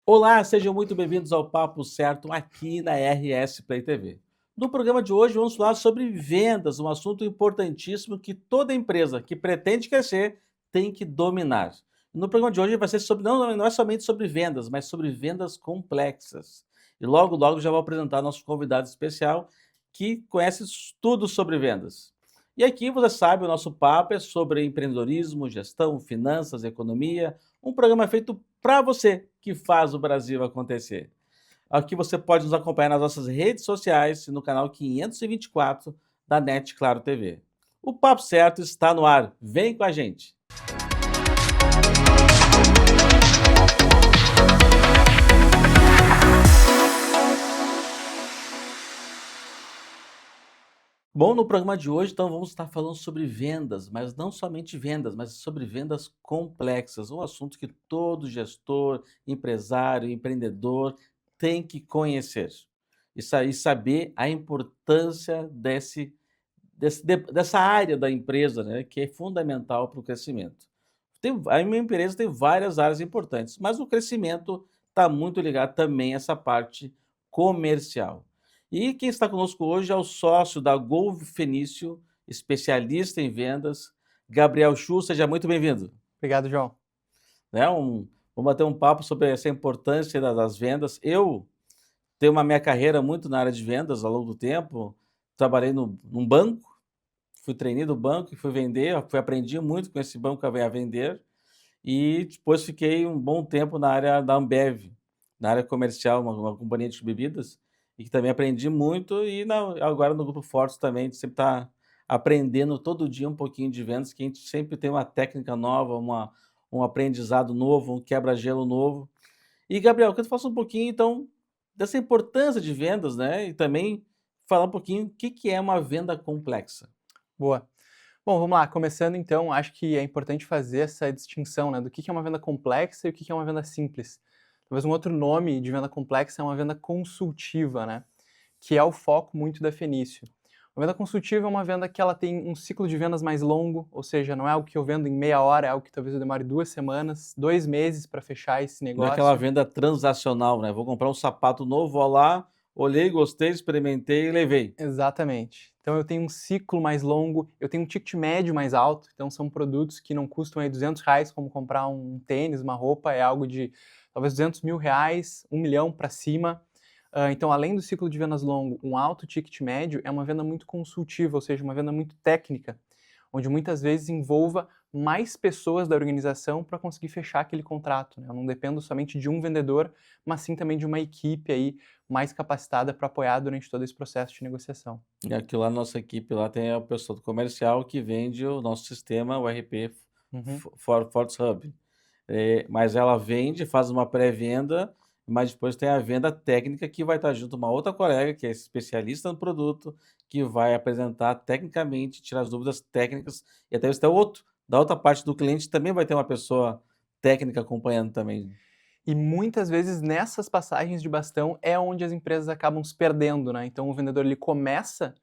Olá, sejam muito bem-vindos ao Papo Certo aqui na RS Play TV. No programa de hoje vamos falar sobre vendas, um assunto importantíssimo que toda empresa que pretende crescer tem que dominar. No programa de hoje vai ser sobre não é somente sobre vendas, mas sobre vendas complexas. E logo já vou apresentar nosso convidado especial que conhece tudo sobre vendas. E aqui você sabe, o nosso papo é sobre empreendedorismo, gestão, finanças, economia, um programa feito para você que faz o Brasil acontecer. Aqui você pode nos acompanhar nas nossas redes sociais e no canal 524 da NET Claro TV. O Papo Certo está no ar. Vem com a gente. Bom, no programa de hoje, então, vamos estar falando sobre vendas, mas não somente vendas, mas sobre vendas complexas, um assunto que todo gestor, empresário, empreendedor tem que conhecer e saber a importância dessa área da empresa, né, que é fundamental para o crescimento. A minha empresa tem várias áreas importantes, mas o crescimento está muito ligado também a essa parte comercial. E quem está conosco hoje é o sócio da Gol Fenício, especialista em vendas, Gabriel Chu, seja muito bem-vindo. Obrigado, João. Né? Vamos bater um papo sobre essa importância das vendas. Eu tenho uma minha carreira muito na área de vendas ao longo do tempo, trabalhei num banco, fui trainee do banco e fui vender, aprendi muito com esse banco a vender, e depois fiquei um bom tempo na área da Ambev, na área comercial, uma companhia de bebidas, e que também aprendi muito, e agora no Grupo Forte também, a gente sempre está aprendendo todo dia um pouquinho de vendas, que a gente sempre tem uma técnica nova, um aprendizado novo, um quebra-gelo novo. E Gabriel, que tu faça um pouquinho então dessa importância de vendas, né? E também falar um pouquinho o que que é uma venda complexa. Boa. Bom, vamos lá. Começando então, acho que é importante fazer essa distinção, né, do que é uma venda complexa e o que é uma venda simples. Talvez um outro nome de venda complexa é uma venda consultiva, né, que é o foco muito da Fenício. Uma venda consultiva é uma venda que ela tem um ciclo de vendas mais longo, ou seja, não é algo que eu vendo em meia hora, é algo que talvez eu demore 2 semanas, 2 meses para fechar esse Não é aquela negócio. venda transacional, né? Vou comprar um sapato novo, vou lá, olhei, gostei, experimentei e levei. Exatamente. Então eu tenho um ciclo mais longo, eu tenho um ticket médio mais alto, então são produtos que não custam aí R$ 200, como comprar um tênis, uma roupa, é algo de talvez R$ 200.000, 1 milhão para cima. Então, além do ciclo de vendas longo, um alto ticket médio é uma venda muito consultiva, ou seja, uma venda muito técnica, onde muitas vezes envolva mais pessoas da organização para conseguir fechar aquele contrato, né? Eu não dependo somente de um vendedor, mas sim também de uma equipe aí mais capacitada para apoiar durante todo esse processo de negociação. E aqui lá na nossa equipe lá tem a pessoa do comercial que vende o nosso sistema, o RP Uhum. Forts Hub. Mas ela vende, faz uma pré-venda, mas depois tem a venda técnica que vai estar junto uma outra colega que é especialista no produto, que vai apresentar tecnicamente, tirar as dúvidas técnicas, e até você tem outro, da outra parte do cliente também vai ter uma pessoa técnica acompanhando também. E muitas vezes nessas passagens de bastão é onde as empresas acabam se perdendo, né? Então o vendedor ele começa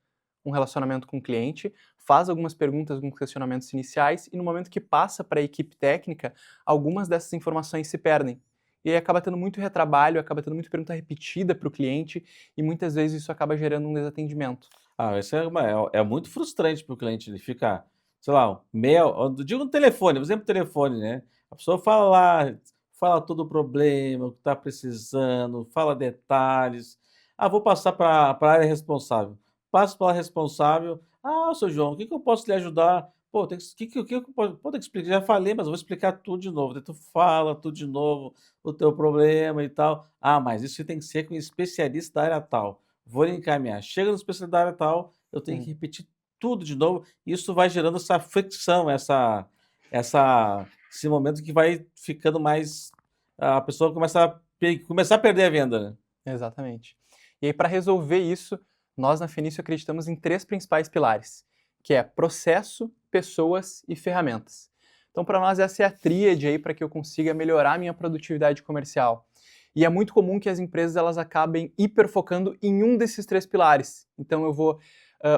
um relacionamento com o cliente, faz algumas perguntas, alguns questionamentos iniciais e no momento que passa para a equipe técnica, algumas dessas informações se perdem. E aí acaba tendo muito retrabalho, acaba tendo muita pergunta repetida para o cliente e muitas vezes isso acaba gerando um desatendimento. Ah, isso é muito frustrante para o cliente, ele fica, sei lá, meia digo no telefone, por exemplo, telefone, né, a pessoa fala lá, fala todo o problema, o que está precisando, fala detalhes. "Ah, vou passar para a área responsável". Passo para a responsável: "Ah, seu João, o que que eu posso lhe ajudar?". "Pô, tem que eu posso pô, tem que explicar, já falei, mas eu vou explicar tudo de novo". Daí tu fala tudo de novo, o teu problema e tal. "Ah, mas isso tem que ser com um especialista da área tal". Vou lhe encaminhar. Chega no especialista da área tal, eu tenho que Uhum. repetir tudo de novo, isso vai gerando essa fricção, esse momento que vai ficando mais, a pessoa começar a perder a venda, né. Exatamente. E aí, para resolver isso, nós na Fenício acreditamos em três principais pilares, que é processo, pessoas e ferramentas. Então, para nós, essa é a tríade aí para que eu consiga melhorar a minha produtividade comercial. E é muito comum que as empresas elas acabem hiperfocando em um desses três pilares. Então, eu vou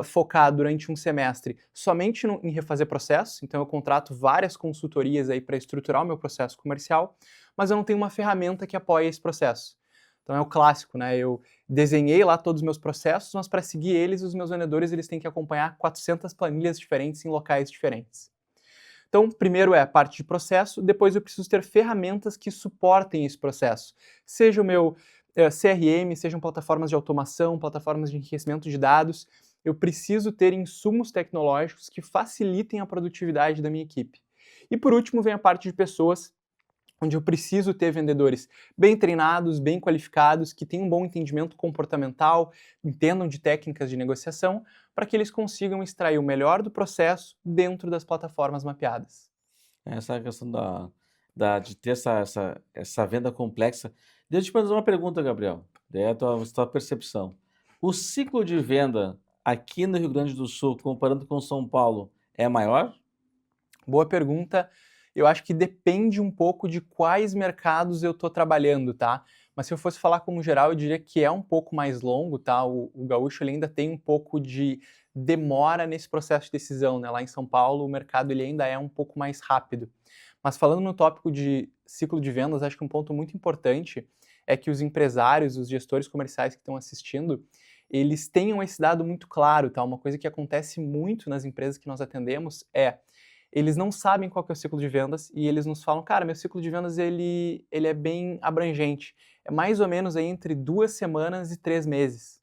focar durante um semestre somente em refazer processos. Então, eu contrato várias consultorias aí para estruturar o meu processo comercial. mas eu não tenho uma ferramenta que apoie esse processo. Então é o clássico, né? Eu desenhei lá todos os meus processos, mas para seguir eles, os meus vendedores eles têm que acompanhar 400 planilhas diferentes em locais diferentes. Então, primeiro é a parte de processo, depois eu preciso ter ferramentas que suportem esse processo. Seja o meu CRM, sejam plataformas de automação, plataformas de enriquecimento de dados, eu preciso ter insumos tecnológicos que facilitem a produtividade da minha equipe. E por último vem a parte de pessoas, onde eu preciso ter vendedores bem treinados, bem qualificados, que tenham um bom entendimento comportamental, entendam de técnicas de negociação, para que eles consigam extrair o melhor do processo dentro das plataformas mapeadas. Essa questão de ter essa venda complexa. Deixa eu te fazer uma pergunta, Gabriel. Daí é a tua percepção. O ciclo de venda aqui no Rio Grande do Sul, comparando com São Paulo, é maior? Boa pergunta. Eu acho que depende um pouco de quais mercados eu estou trabalhando, tá? Mas se eu fosse falar como geral, eu diria que é um pouco mais longo, tá? O gaúcho ele ainda tem um pouco de demora nesse processo de decisão, né? Lá em São Paulo, o mercado ele ainda é um pouco mais rápido. Mas falando no tópico de ciclo de vendas, acho que um ponto muito importante é que os empresários, os gestores comerciais que estão assistindo, eles tenham esse dado muito claro, tá? Uma coisa que acontece muito nas empresas que nós atendemos é eles não sabem qual que é o ciclo de vendas e eles nos falam, cara, meu ciclo de vendas ele é bem abrangente. É mais ou menos aí entre 2 semanas e 3 meses.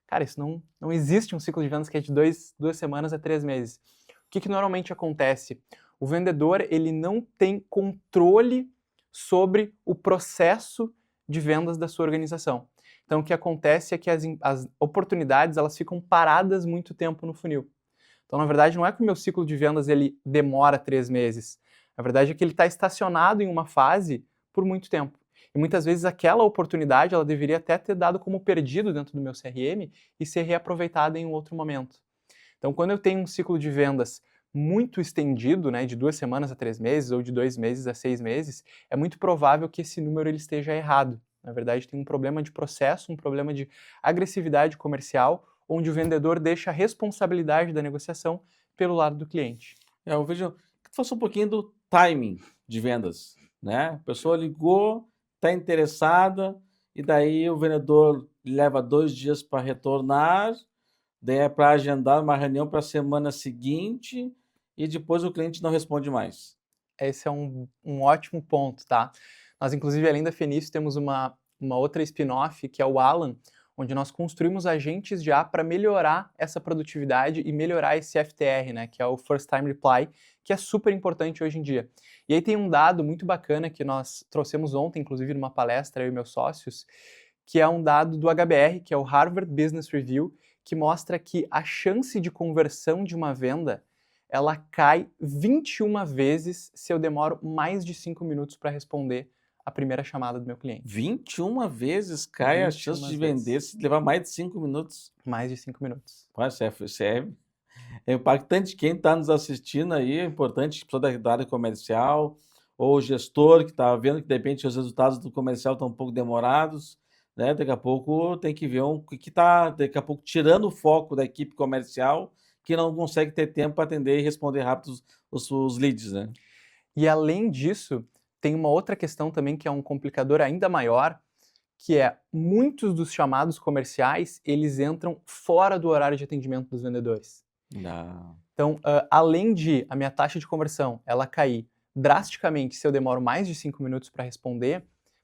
Cara, isso não existe um ciclo de vendas que é de 2 semanas a 3 meses. O que normalmente acontece? O vendedor ele não tem controle sobre o processo de vendas da sua organização. Então o que acontece é que as oportunidades elas ficam paradas muito tempo no funil. Então, na verdade, não é que o meu ciclo de vendas ele demora 3 meses. Na verdade, é que ele está estacionado em uma fase por muito tempo. E muitas vezes aquela oportunidade ela deveria até ter dado como perdido dentro do meu CRM e ser reaproveitada em um outro momento. Então, quando eu tenho um ciclo de vendas muito estendido, né, de 2 semanas a 3 meses ou de 2 meses a 6 meses, é muito provável que esse número ele esteja errado. Na verdade, tem um problema de processo, um problema de agressividade comercial, onde o vendedor deixa a responsabilidade da negociação pelo lado do cliente. Eu vejo que tu fosse um pouquinho do timing de vendas, né? A pessoa ligou, está interessada, e daí o vendedor leva 2 dias para retornar, daí é para agendar uma reunião para a semana seguinte, e depois o cliente não responde mais. Esse é um ótimo ponto, tá? Nós, inclusive, além da Fenício, temos uma outra spin-off, que é o Alan, onde nós construímos agentes de IA para melhorar essa produtividade e melhorar esse FTR, né, que é o First Time Reply, que é super importante hoje em dia. E aí tem um dado muito bacana que nós trouxemos ontem, inclusive numa palestra, eu e meus sócios, que é um dado do HBR, que é o Harvard Business Review, que mostra que a chance de conversão de uma venda ela cai 21 vezes se eu demoro mais de 5 minutos para responder a primeira chamada do meu cliente. 21 vezes cai a 21 chance de vezes. vender se levar mais de 5 minutos. Mais de 5 minutos. Pô, é impactante. Quem está nos assistindo aí, é importante, pessoa da área comercial, ou o gestor que está vendo que de repente os resultados do comercial estão um pouco demorados, né? Daqui a pouco tem que ver o que está, daqui a pouco, tirando o foco da equipe comercial, que não consegue ter tempo para atender e responder rápido os leads, né? E além disso, tem uma outra questão também que é um complicador ainda maior, que é muitos dos chamados comerciais, eles entram fora do horário de atendimento dos vendedores. Não. Então, além de a minha taxa de conversão ela cair drasticamente se eu demoro mais de 5 minutos para responder,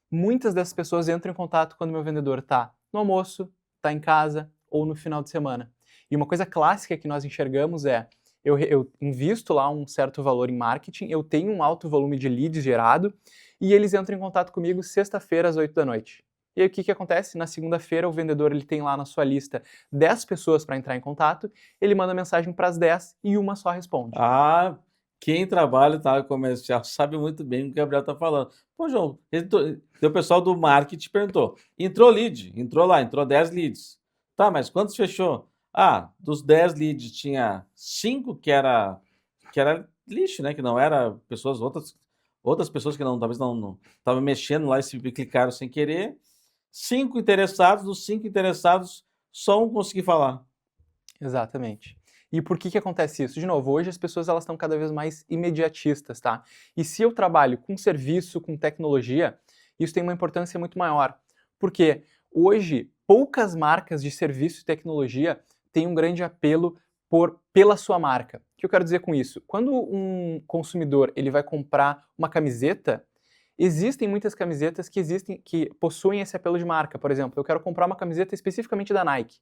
muitas dessas pessoas entram em contato quando meu vendedor está no almoço, está em casa ou no final de semana. E uma coisa clássica que nós enxergamos é, eu invisto lá um certo valor em marketing, eu tenho um alto volume de leads gerado e eles entram em contato comigo sexta-feira às 8 da noite. E aí o que acontece? Na segunda-feira o vendedor ele tem lá na sua lista 10 pessoas para entrar em contato, ele manda mensagem para as 10 e uma só responde. Ah, quem trabalha na área comercial sabe muito bem o que o Gabriel está falando. Pô, João, o pessoal do marketing perguntou, entrou lead, entrou 10 leads. Tá, mas quantos fechou? Ah, dos 10 leads tinha 5 que era lixo, né? Que não era outras pessoas que talvez não estavam mexendo lá e se clicaram sem querer. 5 interessados, dos 5 interessados, só um conseguiu falar. Exatamente. E por que acontece isso? De novo, hoje as pessoas elas estão cada vez mais imediatistas, tá? E se eu trabalho com serviço, com tecnologia, isso tem uma importância muito maior. Porque hoje poucas marcas de serviço e tecnologia têm um grande apelo pela sua marca. O que eu quero dizer com isso? Quando um consumidor ele vai comprar uma camiseta, existem muitas camisetas que possuem esse apelo de marca. Por exemplo, eu quero comprar uma camiseta especificamente da Nike.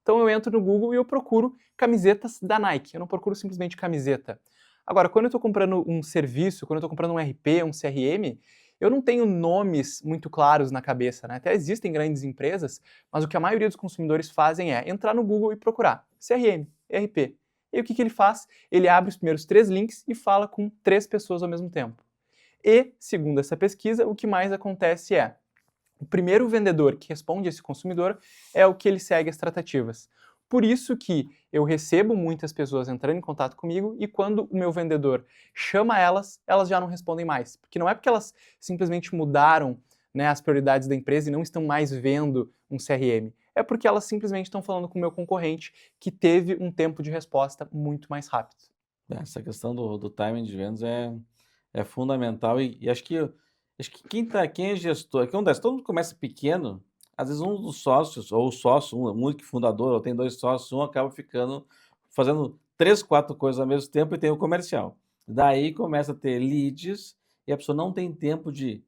Então eu entro no Google e eu procuro camisetas da Nike. Eu não procuro simplesmente camiseta. Agora, quando eu estou comprando um serviço, quando eu estou comprando um RP, um CRM, eu não tenho nomes muito claros na cabeça, né? Até existem grandes empresas, mas o que a maioria dos consumidores fazem é entrar no Google e procurar CRM, RP. E o que ele faz? Ele abre os primeiros 3 links e fala com 3 pessoas ao mesmo tempo. E, segundo essa pesquisa, o que mais acontece é o primeiro vendedor que responde a esse consumidor é o que ele segue as tratativas. Por isso que eu recebo muitas pessoas entrando em contato comigo e quando o meu vendedor chama elas, elas já não respondem mais. Porque não é porque elas simplesmente mudaram, né, as prioridades da empresa e não estão mais vendo um CRM. É porque elas simplesmente estão falando com o meu concorrente que teve um tempo de resposta muito mais rápido. Essa questão do timing de vendas é fundamental e acho que quem é gestor, que acontece, todo mundo começa pequeno, às vezes um dos sócios, ou o sócio, um único fundador, ou tem 2 sócios, um acaba ficando fazendo 3, 4 coisas ao mesmo tempo e tem o comercial. Daí começa a ter leads e a pessoa não tem tempo de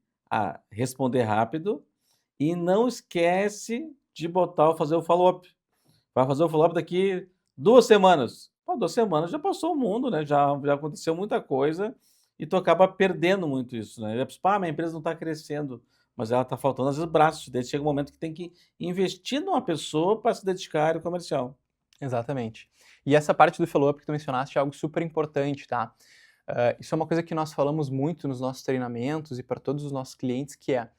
responder rápido e não esquece de fazer o follow-up. Vai fazer o follow-up daqui 2 semanas. Pô, 2 semanas já passou o mundo, né, já aconteceu muita coisa, e tu acaba perdendo muito isso, né. E a pessoa: "Ah, minha empresa não está crescendo", mas ela está faltando às vezes braços, daí chega um momento que tem que investir numa pessoa para se dedicar à área comercial. Exatamente. E essa parte do follow-up que tu mencionaste é algo super importante, tá? Isso é uma coisa que nós falamos muito nos nossos treinamentos e para todos os nossos clientes, que é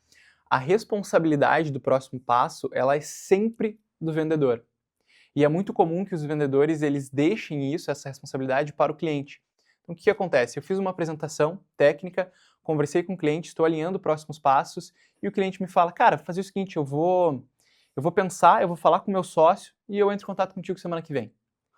a responsabilidade do próximo passo, ela é sempre do vendedor. E é muito comum que os vendedores eles deixem isso, essa responsabilidade, para o cliente. Então, o que acontece? Eu fiz uma apresentação técnica, conversei com o cliente, estou alinhando próximos passos, e o cliente me fala, cara, vou fazer o seguinte, eu vou pensar, eu vou falar com o meu sócio e eu entro em contato contigo semana que vem.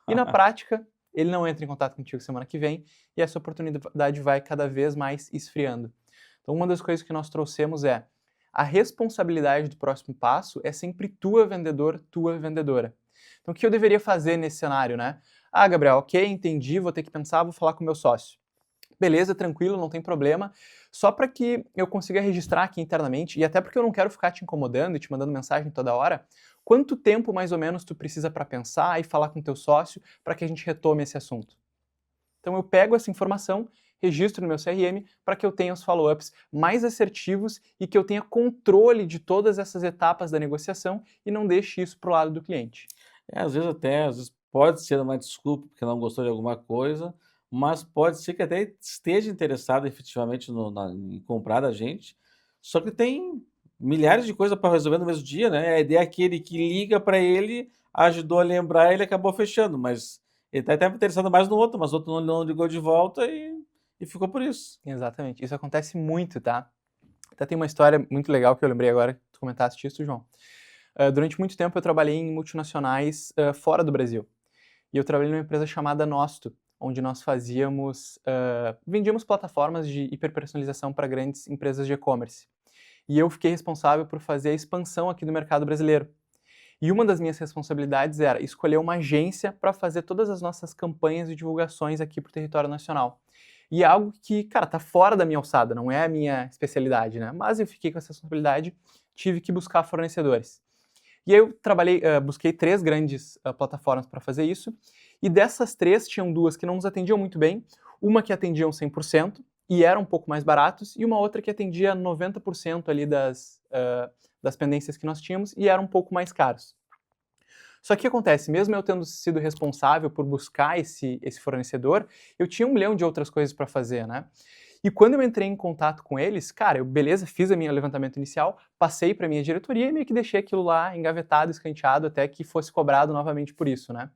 E na prática, ele não entra em contato contigo semana que vem e essa oportunidade vai cada vez mais esfriando. Então, uma das coisas que nós trouxemos é a responsabilidade do próximo passo é sempre tua vendedor, tua vendedora. Então, o que eu deveria fazer nesse cenário, né? Ah, Gabriel, ok, entendi, vou ter que pensar, vou falar com o meu sócio. Beleza, tranquilo, não tem problema. Só para que eu consiga registrar aqui internamente, e até porque eu não quero ficar te incomodando e te mandando mensagem toda hora, quanto tempo mais ou menos tu precisa para pensar e falar com teu sócio para que a gente retome esse assunto? Então eu pego essa informação, registro no meu CRM para que eu tenha os follow-ups mais assertivos e que eu tenha controle de todas essas etapas da negociação e não deixe isso para o lado do cliente. Às vezes pode ser uma desculpa porque não gostou de alguma coisa, mas pode ser que até esteja interessado efetivamente em comprar da gente, só que tem milhares de coisas para resolver no mesmo dia, né, a ideia é aquele que liga para ele, ajudou a lembrar, ele acabou fechando, mas ele está até interessado mais no outro, mas o outro não ligou de volta e ficou por isso. Exatamente. Isso acontece muito, tá? Até tem uma história muito legal que eu lembrei agora que tu comentaste isso, João. Durante muito tempo eu trabalhei em multinacionais fora do Brasil. E eu trabalhei numa empresa chamada Nosto, onde nós vendíamos plataformas de hiperpersonalização para grandes empresas de e-commerce. E eu fiquei responsável por fazer a expansão aqui do mercado brasileiro. E uma das minhas responsabilidades era escolher uma agência para fazer todas as nossas campanhas e divulgações aqui para o território nacional. E é algo que, cara, tá fora da minha alçada, não é a minha especialidade, né? Mas eu fiquei com essa responsabilidade, tive que buscar fornecedores. E aí eu busquei 3 grandes plataformas para fazer isso, e dessas 3 tinham 2 que não nos atendiam muito bem, uma que atendiam 100% e eram um pouco mais baratos, e uma outra que atendia 90% ali das pendências que nós tínhamos e eram um pouco mais caros. Só que o que acontece, mesmo eu tendo sido responsável por buscar esse fornecedor, eu tinha 1 milhão de outras coisas para fazer, né? E quando eu entrei em contato com eles, cara, beleza, fiz a minha levantamento inicial, passei para minha diretoria e meio que deixei aquilo lá engavetado, escanteado, até que fosse cobrado novamente por isso, né?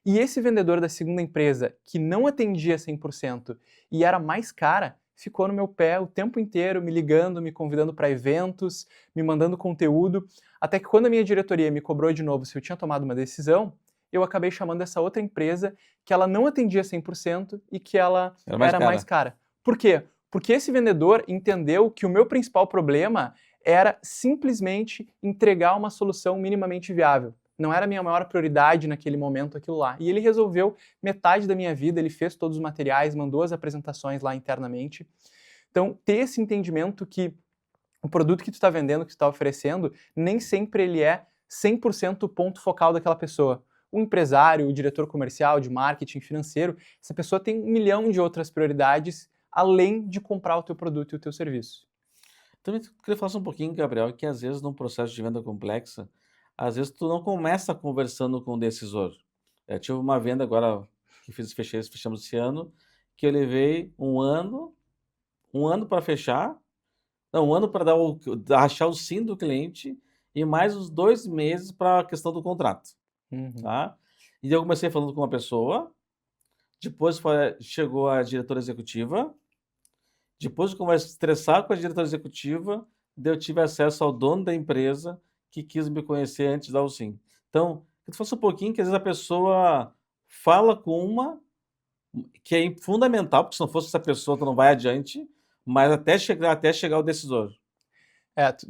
E esse vendedor da segunda empresa, que não atendia 100% e era mais cara, ficou no meu pé o tempo inteiro, me ligando, me convidando para eventos, me mandando conteúdo, até que quando a minha diretoria me cobrou de novo se eu tinha tomado uma decisão, eu acabei chamando essa outra empresa que ela não atendia 100% e que ela Era mais era mais cara. cara. Por quê? Porque esse vendedor entendeu que o meu principal problema era simplesmente entregar uma solução minimamente viável. Não era a minha maior prioridade naquele momento aquilo lá. E ele resolveu metade da minha vida, ele fez todos os materiais, mandou as apresentações lá internamente. Então, ter esse entendimento que o produto que tu está vendendo, que tu está oferecendo, nem sempre ele é 100% o ponto focal daquela pessoa. O empresário, o diretor comercial, de marketing, financeiro, essa pessoa tem 1 milhão de outras prioridades além de comprar o teu produto e o teu serviço. Também queria falar só um pouquinho, Gabriel, que às vezes num processo de venda complexa, às vezes tu não começa conversando com o decisor. Tive uma venda agora que fechamos esse ano, que eu levei um ano para fechar, não, um ano para achar o sim do cliente e mais uns 2 meses para a questão do contrato, Uhum. tá? E eu comecei falando com uma pessoa, depois chegou a diretora executiva, depois de conversa estressar com a diretora executiva, daí eu tive acesso ao dono da empresa, que quis me conhecer antes de dar o sim. Então, que tu fosse um pouquinho que às vezes a pessoa fala com uma que é fundamental, porque se não fosse essa pessoa tu não vai adiante, mas até chegar o decisor.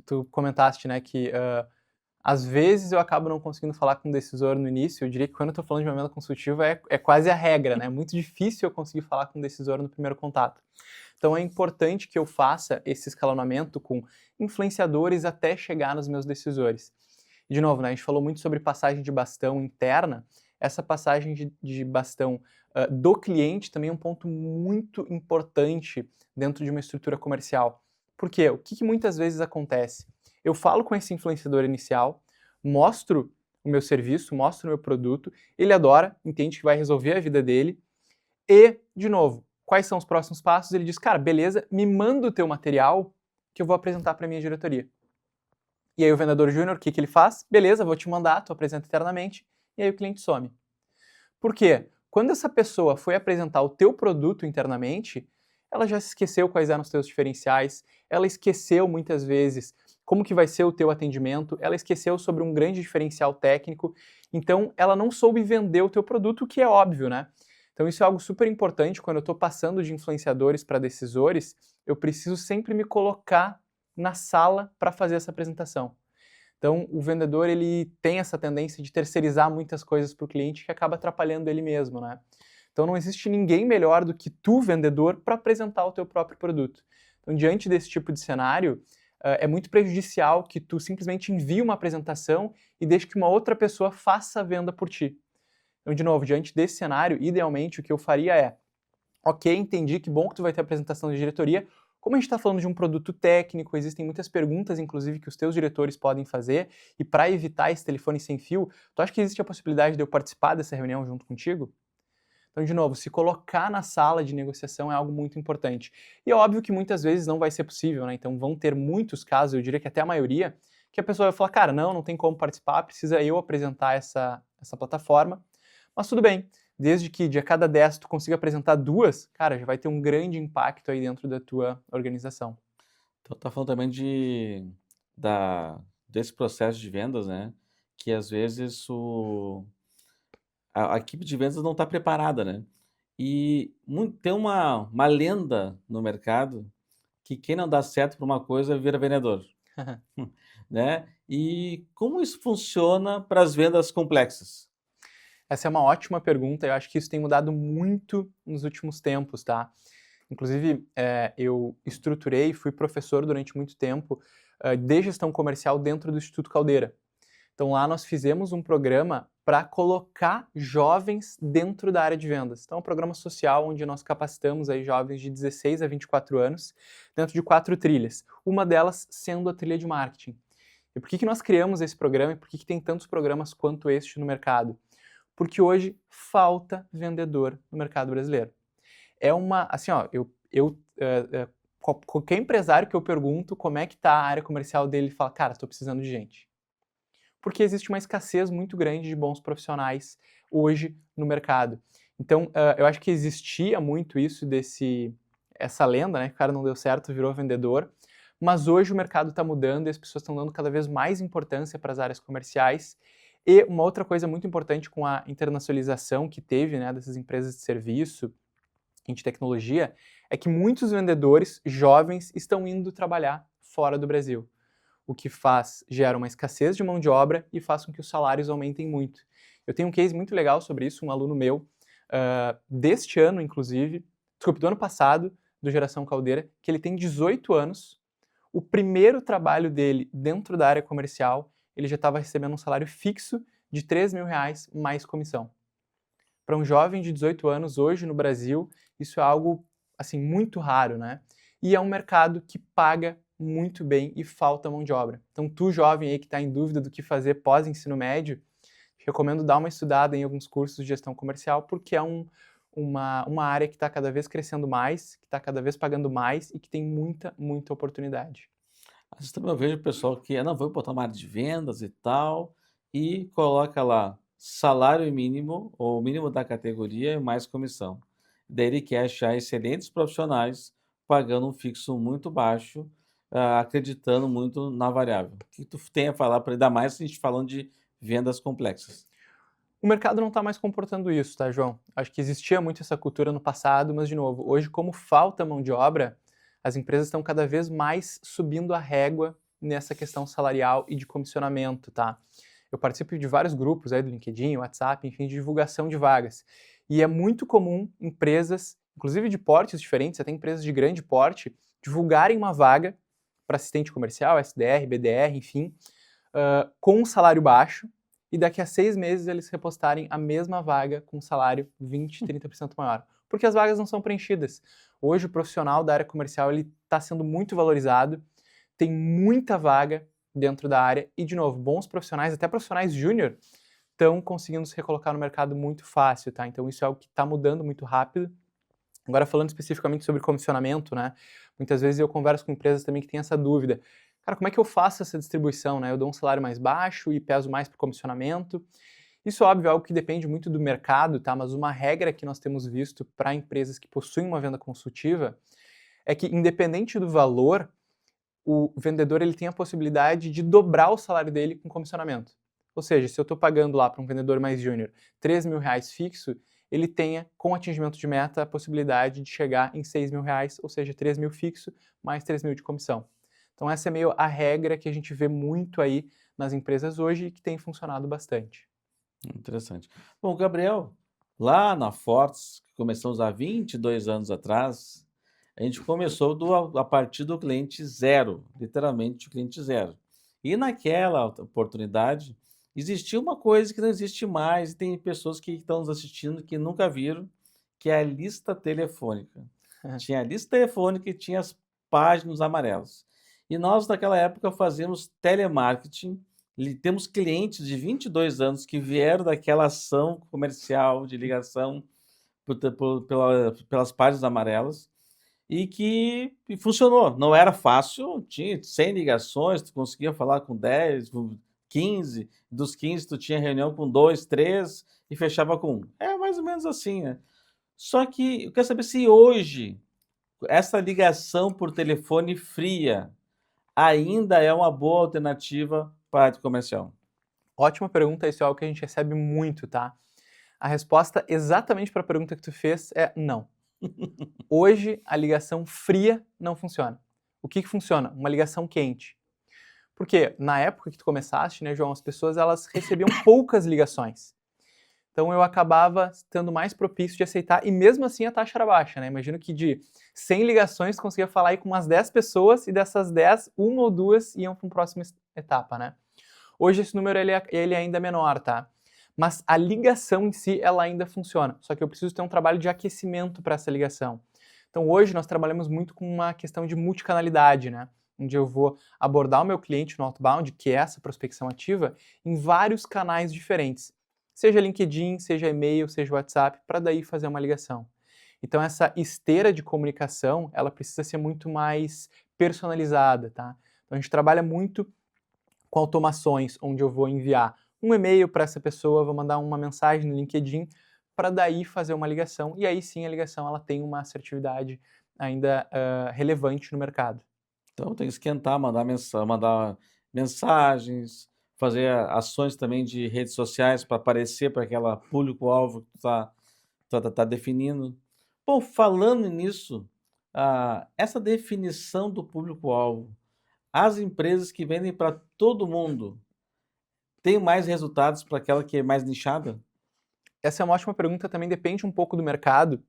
Tu comentaste, né, que às vezes eu acabo não conseguindo falar com o decisor no início. Eu diria que quando eu estou falando de uma venda consultiva é quase a regra, né? É muito difícil eu conseguir falar com o decisor no primeiro contato. Então é importante que eu faça esse escalonamento com influenciadores até chegar nos meus decisores. E de novo, né, a gente falou muito sobre passagem de bastão interna. Essa passagem de bastão do cliente também é um ponto muito importante dentro de uma estrutura comercial. Por quê? O que muitas vezes acontece? Eu falo com esse influenciador inicial, mostro o meu serviço, mostro o meu produto, ele adora, entende que vai resolver a vida dele e, de novo, quais são os próximos passos? Ele diz, cara, beleza, me manda o teu material que eu vou apresentar para a minha diretoria. E aí o vendedor júnior, o que ele faz? Beleza, vou te mandar, tu apresenta internamente, e aí o cliente some. Por quê? Quando essa pessoa foi apresentar o teu produto internamente, ela já se esqueceu quais eram os teus diferenciais, ela esqueceu muitas vezes como que vai ser o teu atendimento, ela esqueceu sobre um grande diferencial técnico, então ela não soube vender o teu produto, o que é óbvio, né? Então isso é algo super importante quando eu estou passando de influenciadores para decisores, eu preciso sempre me colocar na sala para fazer essa apresentação. Então, o vendedor ele tem essa tendência de terceirizar muitas coisas para o cliente que acaba atrapalhando ele mesmo, né? Então, não existe ninguém melhor do que tu, vendedor, para apresentar o teu próprio produto. Então, diante desse tipo de cenário, é muito prejudicial que tu simplesmente envie uma apresentação e deixe que uma outra pessoa faça a venda por ti. Então, de novo, diante desse cenário, idealmente, o que eu faria é, ok, entendi, que bom que tu vai ter apresentação de diretoria. Como a gente está falando de um produto técnico, existem muitas perguntas, inclusive, que os teus diretores podem fazer, e para evitar esse telefone sem fio, tu acha que existe a possibilidade de eu participar dessa reunião junto contigo? Então, de novo, se colocar na sala de negociação é algo muito importante. E é óbvio que muitas vezes não vai ser possível, né? Então vão ter muitos casos, eu diria que até a maioria, que a pessoa vai falar, cara, não tem como participar, precisa eu apresentar essa plataforma. Mas tudo bem, desde que de a cada 10 tu consiga apresentar 2, cara, já vai ter um grande impacto aí dentro da tua organização. Então tá falando também desse processo de vendas, né, que às vezes a equipe de vendas não está preparada, né. E tem uma lenda no mercado que quem não dá certo para uma coisa vira vendedor, né. E como isso funciona para as vendas complexas? Essa é uma ótima pergunta, eu acho que isso tem mudado muito nos últimos tempos, tá? Inclusive, eu estruturei, fui professor durante muito tempo de gestão comercial dentro do Instituto Caldeira. Então lá nós fizemos um programa para colocar jovens dentro da área de vendas. Então é um programa social onde nós capacitamos aí jovens de 16 a 24 anos dentro de 4 trilhas, uma delas sendo a trilha de marketing. E por que nós criamos esse programa e por que tem tantos programas quanto este no mercado? Porque hoje falta vendedor no mercado brasileiro. É uma, assim, ó, qualquer empresário que eu pergunto como é que tá a área comercial dele, fala, cara, estou precisando de gente. Porque existe uma escassez muito grande de bons profissionais hoje no mercado. Então, eu acho que existia muito isso essa lenda, né, que o cara não deu certo, virou vendedor, mas hoje o mercado está mudando e as pessoas estão dando cada vez mais importância para as áreas comerciais E uma outra coisa muito importante com a internacionalização que teve, né, dessas empresas de serviço e de tecnologia, é que muitos vendedores jovens estão indo trabalhar fora do Brasil, o que gera uma escassez de mão de obra e faz com que os salários aumentem muito. Eu tenho um case muito legal sobre isso, um aluno meu, deste ano, inclusive, desculpe, do ano passado, do Geração Caldeira, que ele tem 18 anos, o primeiro trabalho dele dentro da área comercial, ele já estava recebendo um salário fixo de R$ 3.000 mais comissão. Para um jovem de 18 anos, hoje no Brasil, isso é algo assim muito raro, né? E é um mercado que paga muito bem e falta mão de obra. Então, tu jovem aí que está em dúvida do que fazer pós-ensino médio, recomendo dar uma estudada em alguns cursos de gestão comercial, porque é uma área que está cada vez crescendo mais, que está cada vez pagando mais e que tem muita, muita oportunidade. Às vezes também eu vejo o pessoal que, não, vou botar uma área de vendas e tal, e coloca lá salário mínimo, ou o mínimo da categoria, e mais comissão. Daí ele quer achar excelentes profissionais pagando um fixo muito baixo, acreditando muito na variável. O que tu tem a falar para ainda mais se a gente falando de vendas complexas? O mercado não está mais comportando isso, tá, João? Acho que existia muito essa cultura no passado, mas, de novo, hoje, como falta mão de obra, as empresas estão cada vez mais subindo a régua nessa questão salarial e de comissionamento, tá? Eu participo de vários grupos aí do LinkedIn, WhatsApp, enfim, de divulgação de vagas. E é muito comum empresas, inclusive de portes diferentes, até empresas de grande porte, divulgarem uma vaga para assistente comercial, SDR, BDR, enfim, com um salário baixo, e daqui a 6 meses eles repostarem a mesma vaga com salário 20%, 30% maior. Porque as vagas não são preenchidas. Hoje o profissional da área comercial está sendo muito valorizado, tem muita vaga dentro da área e, de novo, bons profissionais, até profissionais júnior, estão conseguindo se recolocar no mercado muito fácil, tá? Então isso é algo que está mudando muito rápido. Agora falando especificamente sobre comissionamento, né? Muitas vezes eu converso com empresas também que têm essa dúvida. Cara, como é que eu faço essa distribuição, né? Eu dou um salário mais baixo e peso mais para o comissionamento. Isso, óbvio, é algo que depende muito do mercado, tá? Mas uma regra que nós temos visto para empresas que possuem uma venda consultiva é que, independente do valor, o vendedor ele tem a possibilidade de dobrar o salário dele com comissionamento. Ou seja, se eu estou pagando lá para um vendedor mais júnior R$ 3.000 fixo, ele tenha, com atingimento de meta, a possibilidade de chegar em R$ 6.000, ou seja, 3.000 fixo mais 3.000 de comissão. Então essa é meio a regra que a gente vê muito aí nas empresas hoje e que tem funcionado bastante. Interessante. Bom, Gabriel, lá na Fortes, que começamos há 22 anos atrás, a gente começou a partir do cliente zero, literalmente o cliente zero. E naquela oportunidade, existia uma coisa que não existe mais, e tem pessoas que estão nos assistindo que nunca viram, que é a lista telefônica. Tinha a lista telefônica e tinha as páginas amarelas. E nós, naquela época, fazíamos telemarketing. Temos clientes de 22 anos que vieram daquela ação comercial de ligação pelas páginas amarelas e funcionou. Não era fácil, tinha 100 ligações, tu conseguia falar com 10, com 15, dos 15 tu tinha reunião com 2, 3 e fechava com 1. É mais ou menos assim, né? Só que eu quero saber se hoje essa ligação por telefone fria ainda é uma boa alternativa para a área comercial. Ótima pergunta, isso é algo que a gente recebe muito, tá? A resposta exatamente para a pergunta que tu fez é não. Hoje, a ligação fria não funciona. O que funciona? Uma ligação quente. Porque na época que tu começaste, né, João, as pessoas elas recebiam poucas ligações. Então eu acabava estando mais propício de aceitar, e mesmo assim a taxa era baixa, né? Imagino que de 100 ligações tu conseguia falar aí com umas 10 pessoas, e dessas 10, uma ou duas iam para uma próxima etapa, né? Hoje esse número ele é ainda menor, tá? Mas a ligação em si, ela ainda funciona, só que eu preciso ter um trabalho de aquecimento para essa ligação. Então hoje nós trabalhamos muito com uma questão de multicanalidade, né? Onde eu vou abordar o meu cliente no outbound, que é essa prospecção ativa, em vários canais diferentes. Seja LinkedIn, seja e-mail, seja WhatsApp, para daí fazer uma ligação. Então essa esteira de comunicação, ela precisa ser muito mais personalizada, tá? Então a gente trabalha muito com automações, onde eu vou enviar um e-mail para essa pessoa, vou mandar uma mensagem no LinkedIn, para daí fazer uma ligação, e aí sim a ligação ela tem uma assertividade ainda relevante no mercado. Então tem que esquentar, mandar mensagens, fazer ações também de redes sociais para aparecer para aquela público-alvo que tu tá definindo. Bom, falando nisso, essa definição do público-alvo, as empresas que vendem para todo mundo têm mais resultados para aquela que é mais nichada? Essa é uma ótima pergunta, também depende um pouco do mercado,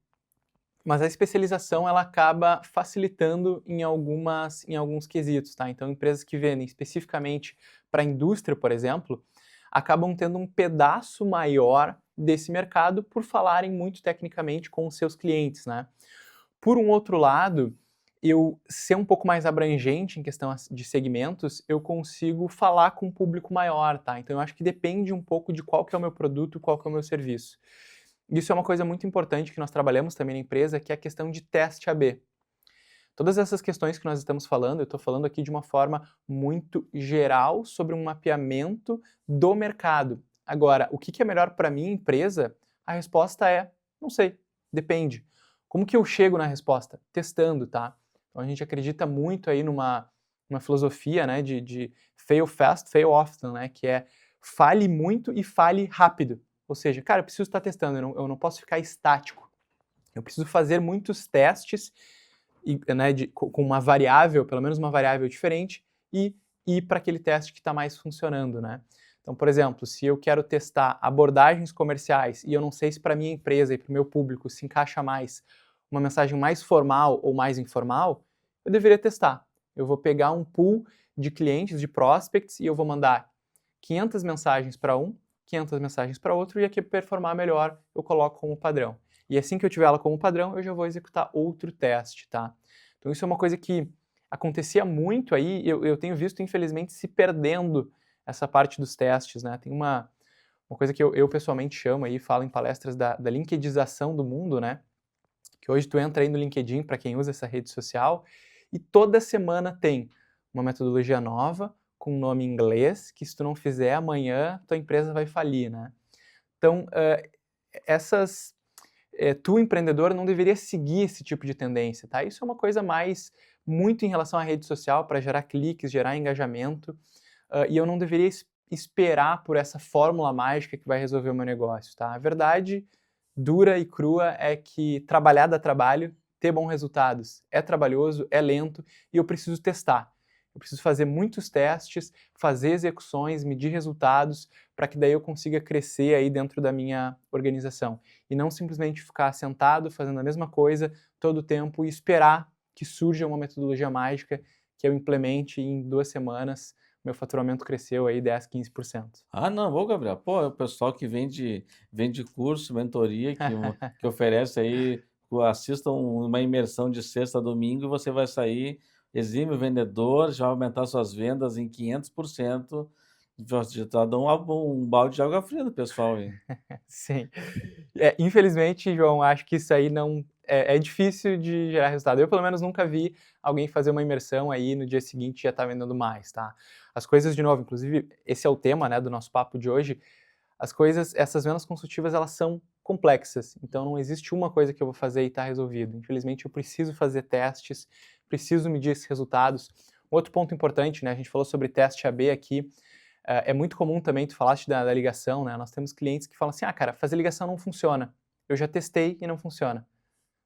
mas a especialização ela acaba facilitando em alguns quesitos, tá? Então, empresas que vendem especificamente para a indústria, por exemplo, acabam tendo um pedaço maior desse mercado por falarem muito tecnicamente com os seus clientes, né? Por um outro lado, eu ser um pouco mais abrangente em questão de segmentos, eu consigo falar com um público maior, tá? Então eu acho que depende um pouco de qual que é o meu produto, qual que é o meu serviço. Isso é uma coisa muito importante que nós trabalhamos também na empresa, que é a questão de teste AB. Todas essas questões que nós estamos falando, eu estou falando aqui de uma forma muito geral sobre um mapeamento do mercado. Agora, o que é melhor para a minha empresa? A resposta é, não sei, depende. Como que eu chego na resposta? Testando, tá? Então a gente acredita muito aí numa filosofia, né, de fail fast, fail often, né, que é fale muito e fale rápido. Ou seja, cara, eu preciso estar testando, eu não posso ficar estático. Eu preciso fazer muitos testes né, com uma variável, pelo menos uma variável diferente, e ir para aquele teste que está mais funcionando, né? Então, por exemplo, se eu quero testar abordagens comerciais e eu não sei se para minha empresa e para o meu público se encaixa mais uma mensagem mais formal ou mais informal, eu deveria testar. Eu vou pegar um pool de clientes, de prospects, e eu vou mandar 500 mensagens para um, 500 mensagens para outro, e aqui performar melhor eu coloco como padrão. E assim que eu tiver ela como padrão, eu já vou executar outro teste, tá? Então isso é uma coisa que acontecia muito aí, eu tenho visto, infelizmente, se perdendo essa parte dos testes, né? Tem uma coisa que eu pessoalmente chamo aí, falo em palestras da linkedização do mundo, né? Que hoje tu entra aí no LinkedIn, para quem usa essa rede social, e toda semana tem uma metodologia nova, com um nome em inglês, que se tu não fizer amanhã, tua empresa vai falir, né? Então, tu, empreendedor, não deveria seguir esse tipo de tendência, tá? Isso é uma coisa mais muito em relação à rede social, para gerar cliques, gerar engajamento, e eu não deveria esperar por essa fórmula mágica que vai resolver o meu negócio, tá? A verdade dura e crua é que trabalhar dá trabalho, ter bons resultados é trabalhoso, é lento, e eu preciso testar. Eu preciso fazer muitos testes, fazer execuções, medir resultados, para que daí eu consiga crescer aí dentro da minha organização. E não simplesmente ficar sentado fazendo a mesma coisa todo o tempo e esperar que surja uma metodologia mágica que eu implemente e em 2 semanas meu faturamento cresceu aí 10, 15%. Ah, não, ô Gabriel, pô, é o pessoal que vende curso, mentoria, que oferece aí, assista uma imersão de sexta a domingo e você vai sair exímio vendedor, já vai aumentar suas vendas em 500%. Já tá dando um balde de água fria no pessoal, hein? Sim. Infelizmente, João, acho que isso aí não é difícil de gerar resultado. Eu, pelo menos, nunca vi alguém fazer uma imersão aí no dia seguinte já tá vendendo mais, tá? As coisas, de novo, inclusive, esse é o tema, né, do nosso papo de hoje. As coisas, essas vendas consultivas, elas são complexas. Então, não existe uma coisa que eu vou fazer e tá resolvido. Infelizmente, eu preciso fazer testes, preciso medir esses resultados. Outro ponto importante, né, a gente falou sobre teste AB aqui. É muito comum também, tu falaste da ligação, né? Nós temos clientes que falam assim, cara, fazer ligação não funciona. Eu já testei e não funciona.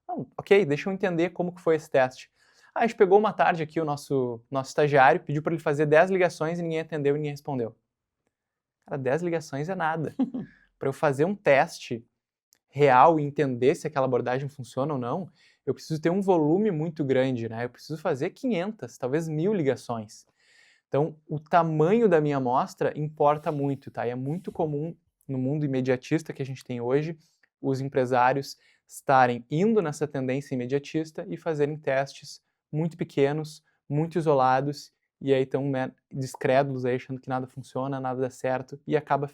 Não, ok, deixa eu entender como que foi esse teste. A gente pegou uma tarde aqui o nosso estagiário, pediu para ele fazer 10 ligações e ninguém atendeu e ninguém respondeu. Cara, 10 ligações é nada. Para eu fazer um teste real e entender se aquela abordagem funciona ou não, eu preciso ter um volume muito grande, né? Eu preciso fazer 500, talvez 1000 ligações. Então, o tamanho da minha amostra importa muito, tá? E é muito comum no mundo imediatista que a gente tem hoje, os empresários estarem indo nessa tendência imediatista e fazerem testes muito pequenos, muito isolados, e aí estão descrédulos aí, achando que nada funciona, nada dá certo, e acaba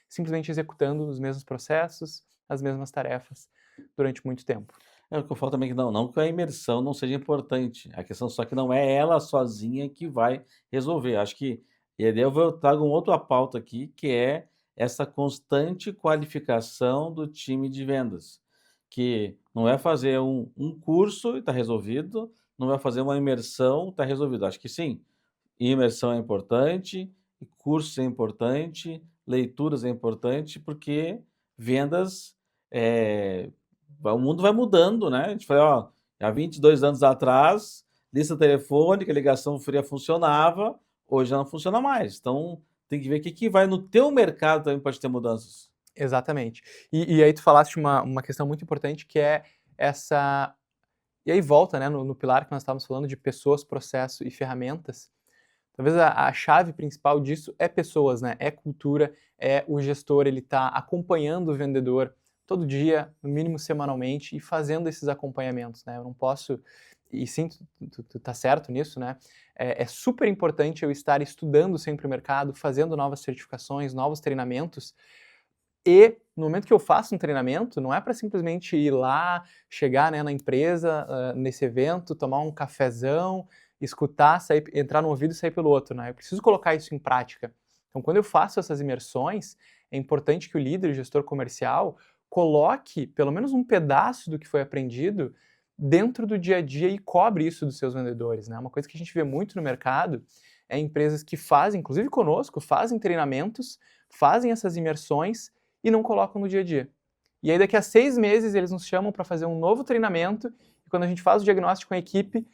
simplesmente executando os mesmos processos, as mesmas tarefas durante muito tempo. É o que eu falo também que não que a imersão não seja importante, a questão só que não é ela sozinha que vai resolver. Acho que e aí eu trago um outra pauta aqui, que é essa constante qualificação do time de vendas, que não é fazer um curso e está resolvido, não é fazer uma imersão, está resolvido. Acho que sim, imersão é importante, e cursos é importante, leituras é importante, porque vendas, o mundo vai mudando, né? A gente fala, ó, há 22 anos atrás, lista telefônica, ligação fria funcionava, hoje já não funciona mais. Então, tem que ver o que que vai no teu mercado também pode ter mudanças. Exatamente. E aí tu falaste uma questão muito importante que é essa. E aí volta, né, no pilar que nós estávamos falando de pessoas, processo e ferramentas. Talvez a chave principal disso é pessoas, né? É cultura, é o gestor, ele tá acompanhando o vendedor todo dia, no mínimo semanalmente, e fazendo esses acompanhamentos, né? Eu não posso, e sim, tu tá certo nisso, né? É super importante eu estar estudando sempre o mercado, fazendo novas certificações, novos treinamentos, e no momento que eu faço um treinamento, não é para simplesmente ir lá, chegar, né, na empresa, nesse evento, tomar um cafezão, escutar, sair, entrar num ouvido e sair pelo outro, né? Eu preciso colocar isso em prática. Então, quando eu faço essas imersões, é importante que o líder, o gestor comercial, coloque pelo menos um pedaço do que foi aprendido dentro do dia a dia e cobre isso dos seus vendedores, né? Uma coisa que a gente vê muito no mercado é empresas que fazem, inclusive conosco, fazem treinamentos, fazem essas imersões e não colocam no dia a dia. E aí daqui a 6 meses eles nos chamam para fazer um novo treinamento e quando a gente faz o diagnóstico com a equipe,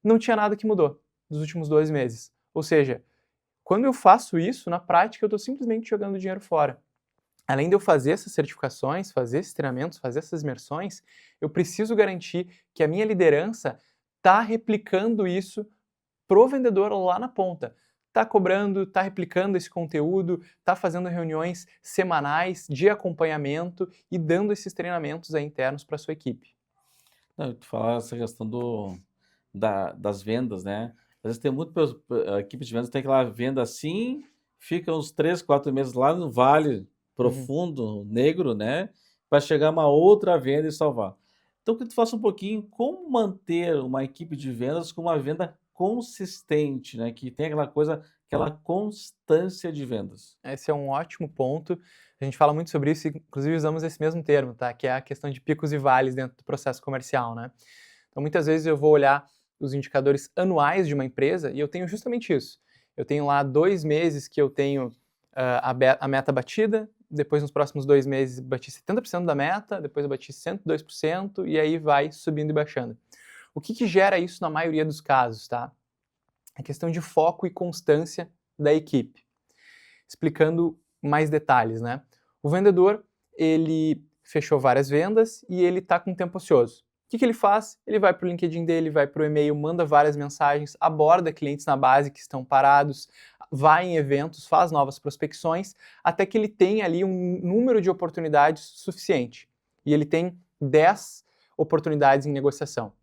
não tinha nada que mudou nos últimos 2 meses. Ou seja, quando eu faço isso, na prática eu estou simplesmente jogando dinheiro fora. Além de eu fazer essas certificações, fazer esses treinamentos, fazer essas imersões, eu preciso garantir que a minha liderança está replicando isso pro vendedor lá na ponta. Tá cobrando, tá replicando esse conteúdo, tá fazendo reuniões semanais de acompanhamento e dando esses treinamentos aí internos para sua equipe. Não, tu fala essa questão das vendas, né? Às vezes tem muito a equipe de vendas tem aquela venda assim, fica uns 3, 4 meses lá no vale Uhum. profundo, negro, né? Para chegar uma outra venda e salvar. Então, que tu faça um pouquinho como manter uma equipe de vendas com uma venda consistente, né? Que tem aquela coisa, aquela constância de vendas. Esse é um ótimo ponto. A gente fala muito sobre isso, e inclusive usamos esse mesmo termo, tá? Que é a questão de picos e vales dentro do processo comercial, né? Então, muitas vezes eu vou olhar os indicadores anuais de uma empresa e eu tenho justamente isso. Eu tenho lá 2 meses que eu tenho a meta batida, depois nos próximos 2 meses bati 70% da meta, depois eu bati 102% e aí vai subindo e baixando. O que gera isso na maioria dos casos, tá? É questão de foco e constância da equipe. Explicando mais detalhes, né? O vendedor, ele fechou várias vendas e ele está com tempo ocioso. O que ele faz? Ele vai para o LinkedIn dele, vai para o e-mail, manda várias mensagens, aborda clientes na base que estão parados, vai em eventos, faz novas prospecções, até que ele tem ali um número de oportunidades suficiente. E ele tem 10 oportunidades em negociação.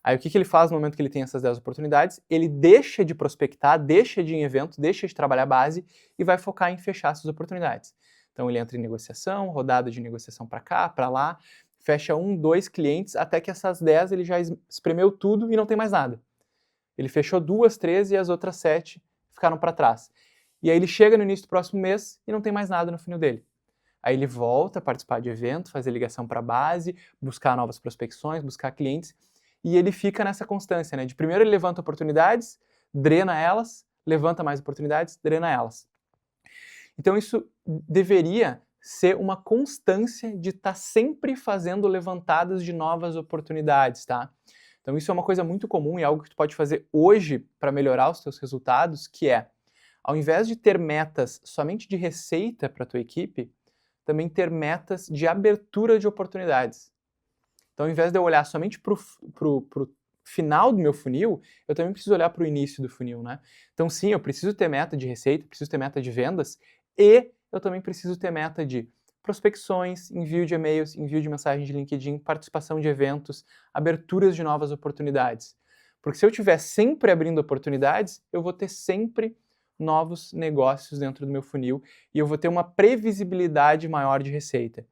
Aí o que ele faz no momento que ele tem essas 10 oportunidades? Ele deixa de prospectar, deixa de ir em evento, deixa de trabalhar base e vai focar em fechar essas oportunidades. Então ele entra em negociação, rodada de negociação para cá, para lá, fecha 1, 2 clientes, até que essas 10 ele já espremeu tudo e não tem mais nada. Ele fechou 2, 3 e as outras 7 ficaram para trás. E aí ele chega no início do próximo mês e não tem mais nada no funil dele. Aí ele volta a participar de evento, fazer ligação para a base, buscar novas prospecções, buscar clientes, e ele fica nessa constância, né? De primeiro ele levanta oportunidades, drena elas, levanta mais oportunidades, drena elas. Então isso deveria ser uma constância de estar sempre fazendo levantadas de novas oportunidades, tá? Então isso é uma coisa muito comum e algo que tu pode fazer hoje para melhorar os teus resultados, que é, ao invés de ter metas somente de receita para a tua equipe, também ter metas de abertura de oportunidades. Então, ao invés de eu olhar somente para o final do meu funil, eu também preciso olhar para o início do funil, né? Então, sim, eu preciso ter meta de receita, preciso ter meta de vendas e eu também preciso ter meta de prospecções, envio de e-mails, envio de mensagem de LinkedIn, participação de eventos, aberturas de novas oportunidades. Porque se eu estiver sempre abrindo oportunidades, eu vou ter sempre novos negócios dentro do meu funil e eu vou ter uma previsibilidade maior de receita.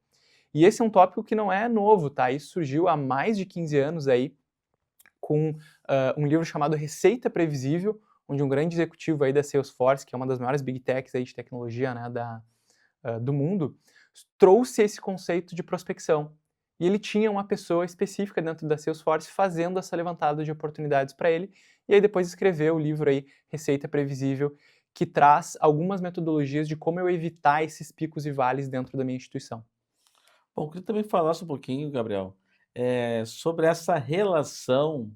E esse é um tópico que não é novo, tá? Isso surgiu há mais de 15 anos aí, com um livro chamado Receita Previsível, onde um grande executivo aí da Salesforce, que é uma das maiores big techs aí de tecnologia, né, do mundo, trouxe esse conceito de prospecção. E ele tinha uma pessoa específica dentro da Salesforce fazendo essa levantada de oportunidades para ele, e aí depois escreveu o livro aí, Receita Previsível, que traz algumas metodologias de como eu evitar esses picos e vales dentro da minha instituição. Bom, eu queria também falasse um pouquinho, Gabriel, sobre essa relação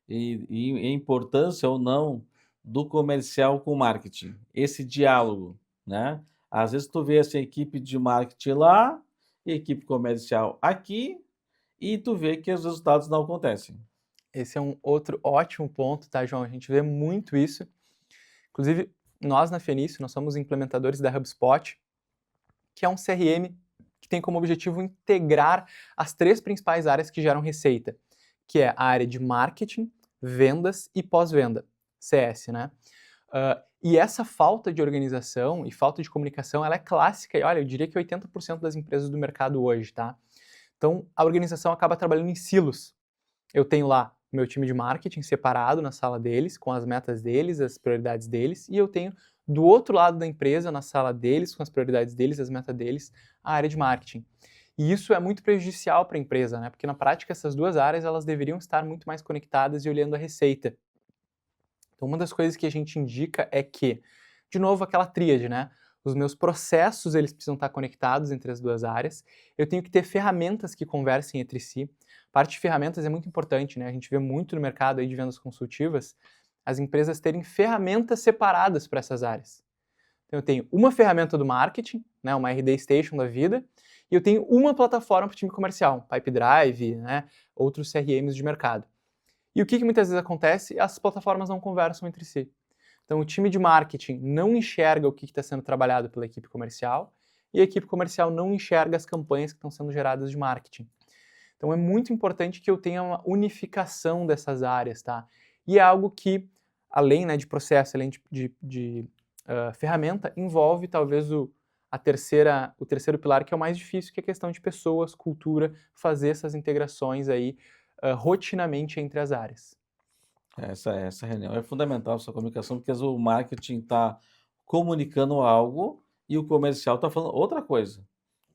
e a importância ou não do comercial com o marketing, esse diálogo, né? Às vezes tu vê essa equipe de marketing lá, e equipe comercial aqui, e tu vê que os resultados não acontecem. Esse é um outro ótimo ponto, tá, João? A gente vê muito isso. Inclusive, nós na Fenício, nós somos implementadores da HubSpot, que é um CRM que tem como objetivo integrar as 3 principais áreas que geram receita, que é a área de marketing, vendas e pós-venda, CS, né? E essa falta de organização e falta de comunicação, ela é clássica, e olha, eu diria que 80% das empresas do mercado hoje, tá? Então, a organização acaba trabalhando em silos. Eu tenho lá meu time de marketing separado na sala deles, com as metas deles, as prioridades deles, e eu tenho do outro lado da empresa, na sala deles, com as prioridades deles, as metas deles, a área de marketing. E isso é muito prejudicial para a empresa, né? Porque na prática essas duas áreas elas deveriam estar muito mais conectadas e olhando a receita. Então uma das coisas que a gente indica é que, de novo, aquela tríade, né? Os meus processos eles precisam estar conectados entre as duas áreas. Eu tenho que ter ferramentas que conversem entre si. A parte de ferramentas é muito importante, né? A gente vê muito no mercado aí de vendas consultivas as empresas terem ferramentas separadas para essas áreas. Então eu tenho uma ferramenta do marketing, né, uma RD Station da vida, e eu tenho uma plataforma para o time comercial, Pipedrive, né, outros CRMs de mercado. E o que muitas vezes acontece? As plataformas não conversam entre si. Então o time de marketing não enxerga o que está sendo trabalhado pela equipe comercial, e a equipe comercial não enxerga as campanhas que estão sendo geradas de marketing. Então é muito importante que eu tenha uma unificação dessas áreas, tá? E é algo que, além, né, de processo, além de ferramenta, envolve talvez o terceiro pilar, que é o mais difícil, que é a questão de pessoas, cultura, fazer essas integrações aí rotinamente entre as áreas. Essa reunião é fundamental, essa comunicação, porque às vezes o marketing está comunicando algo e o comercial está falando outra coisa,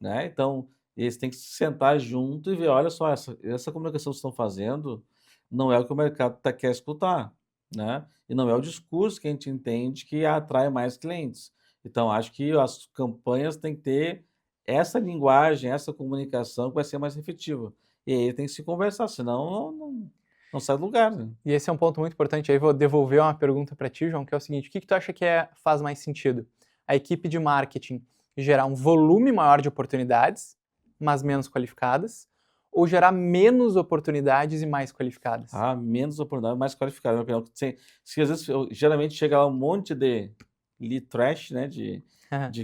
né? Então, eles têm que se sentar junto e ver, olha só, essa comunicação que vocês estão fazendo não é o que o mercado quer escutar, né? E não é o discurso que a gente entende que atrai mais clientes. Então, acho que as campanhas têm que ter essa linguagem, essa comunicação que vai ser mais efetiva. E aí tem que se conversar, senão não sai do lugar, né? E esse é um ponto muito importante, aí vou devolver uma pergunta para ti, João, que é o seguinte, o que tu acha que faz mais sentido? A equipe de marketing gerar um volume maior de oportunidades, mas menos qualificadas, ou gerar menos oportunidades e mais qualificadas? Ah, menos oportunidade, mais qualificado, na minha opinião. Se às vezes geralmente chega lá um monte de lead trash, né, de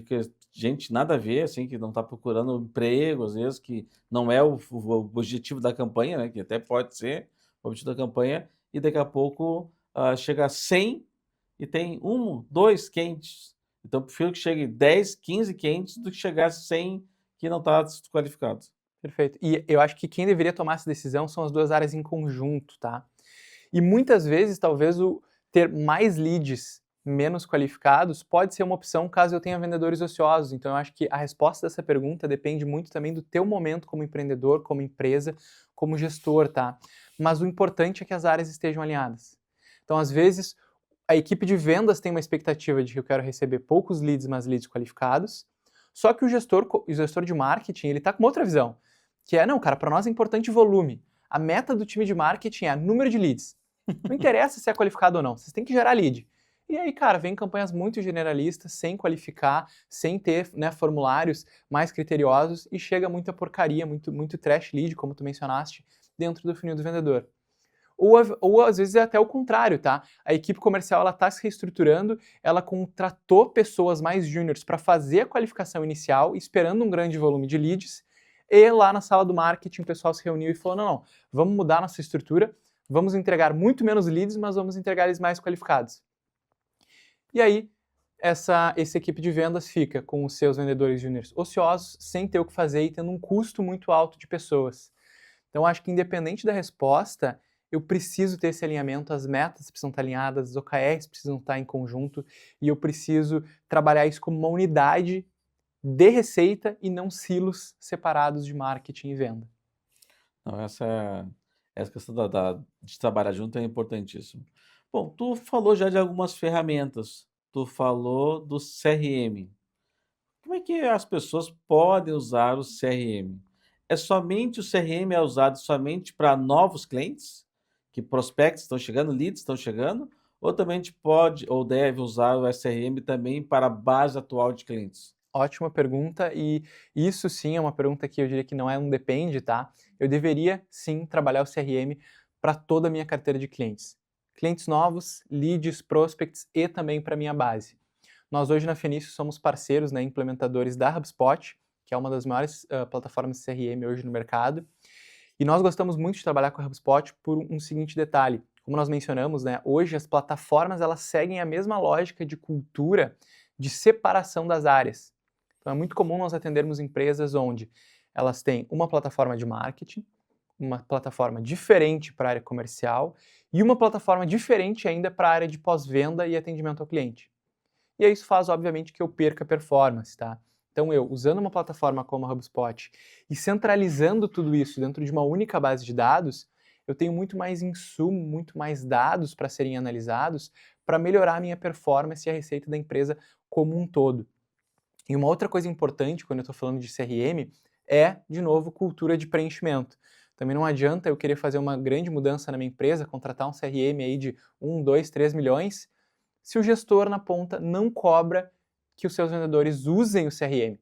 que gente nada a ver, assim, que não está procurando emprego, às vezes, que não é o objetivo da campanha, né, que até pode ser o objetivo da campanha, e daqui a pouco chega a 100 e tem 1, 2 quentes. Então, eu prefiro que chegue 10, 15 quentes do que chegar a 100 que não está qualificado. Perfeito. E eu acho que quem deveria tomar essa decisão são as duas áreas em conjunto, tá? E muitas vezes, talvez o ter mais leads menos qualificados pode ser uma opção caso eu tenha vendedores ociosos. Então, eu acho que a resposta dessa pergunta depende muito também do teu momento como empreendedor, como empresa, como gestor, tá? Mas o importante é que as áreas estejam alinhadas. Então, às vezes, a equipe de vendas tem uma expectativa de que eu quero receber poucos leads, mas leads qualificados. Só que o gestor de marketing, ele tá com outra visão, que é, não, cara, para nós é importante volume. A meta do time de marketing é número de leads. Não interessa se é qualificado ou não, vocês têm que gerar lead. E aí, cara, vem campanhas muito generalistas, sem qualificar, sem ter, né, formulários mais criteriosos e chega muita porcaria, muito trash lead, como tu mencionaste, dentro do funil do vendedor. Ou às vezes é até o contrário, tá? A equipe comercial ela está se reestruturando, ela contratou pessoas mais júniores para fazer a qualificação inicial, esperando um grande volume de leads, e lá na sala do marketing o pessoal se reuniu e falou, não, vamos mudar nossa estrutura, vamos entregar muito menos leads, mas vamos entregar eles mais qualificados. E aí, essa equipe de vendas fica com os seus vendedores júniores ociosos, sem ter o que fazer e tendo um custo muito alto de pessoas. Então, acho que independente da resposta, eu preciso ter esse alinhamento, as metas precisam estar alinhadas, as OKRs precisam estar em conjunto e eu preciso trabalhar isso como uma unidade de receita e não silos separados de marketing e venda. Não, essa questão de trabalhar junto é importantíssimo. Bom, tu falou já de algumas ferramentas. tu falou do CRM. Como é que as pessoas podem usar o CRM? É somente o CRM é usado somente para novos clientes? Que prospectos estão chegando, leads estão chegando? Ou também a gente pode ou deve usar o SRM também para a base atual de clientes? Ótima pergunta, e isso sim é uma pergunta que eu diria que não é um depende, tá? Eu deveria sim trabalhar o CRM para toda a minha carteira de clientes. Clientes novos, leads, prospects e também para minha base. Nós hoje na Fenício somos parceiros, né, implementadores da HubSpot, que é uma das maiores plataformas de CRM hoje no mercado. E nós gostamos muito de trabalhar com a HubSpot por um seguinte detalhe. Como nós mencionamos, né, hoje as plataformas elas seguem a mesma lógica de cultura de separação das áreas. Então é muito comum nós atendermos empresas onde elas têm uma plataforma de marketing, uma plataforma diferente para a área comercial e uma plataforma diferente ainda para a área de pós-venda e atendimento ao cliente. E aí isso faz, obviamente, que eu perca performance, tá? Então eu, usando uma plataforma como a HubSpot e centralizando tudo isso dentro de uma única base de dados, eu tenho muito mais insumo, muito mais dados para serem analisados para melhorar a minha performance e a receita da empresa como um todo. E uma outra coisa importante quando eu estou falando de CRM é, de novo, cultura de preenchimento. Também não adianta eu querer fazer uma grande mudança na minha empresa, contratar um CRM aí de 1, 2, 3 milhões, se o gestor na ponta não cobra que os seus vendedores usem o CRM.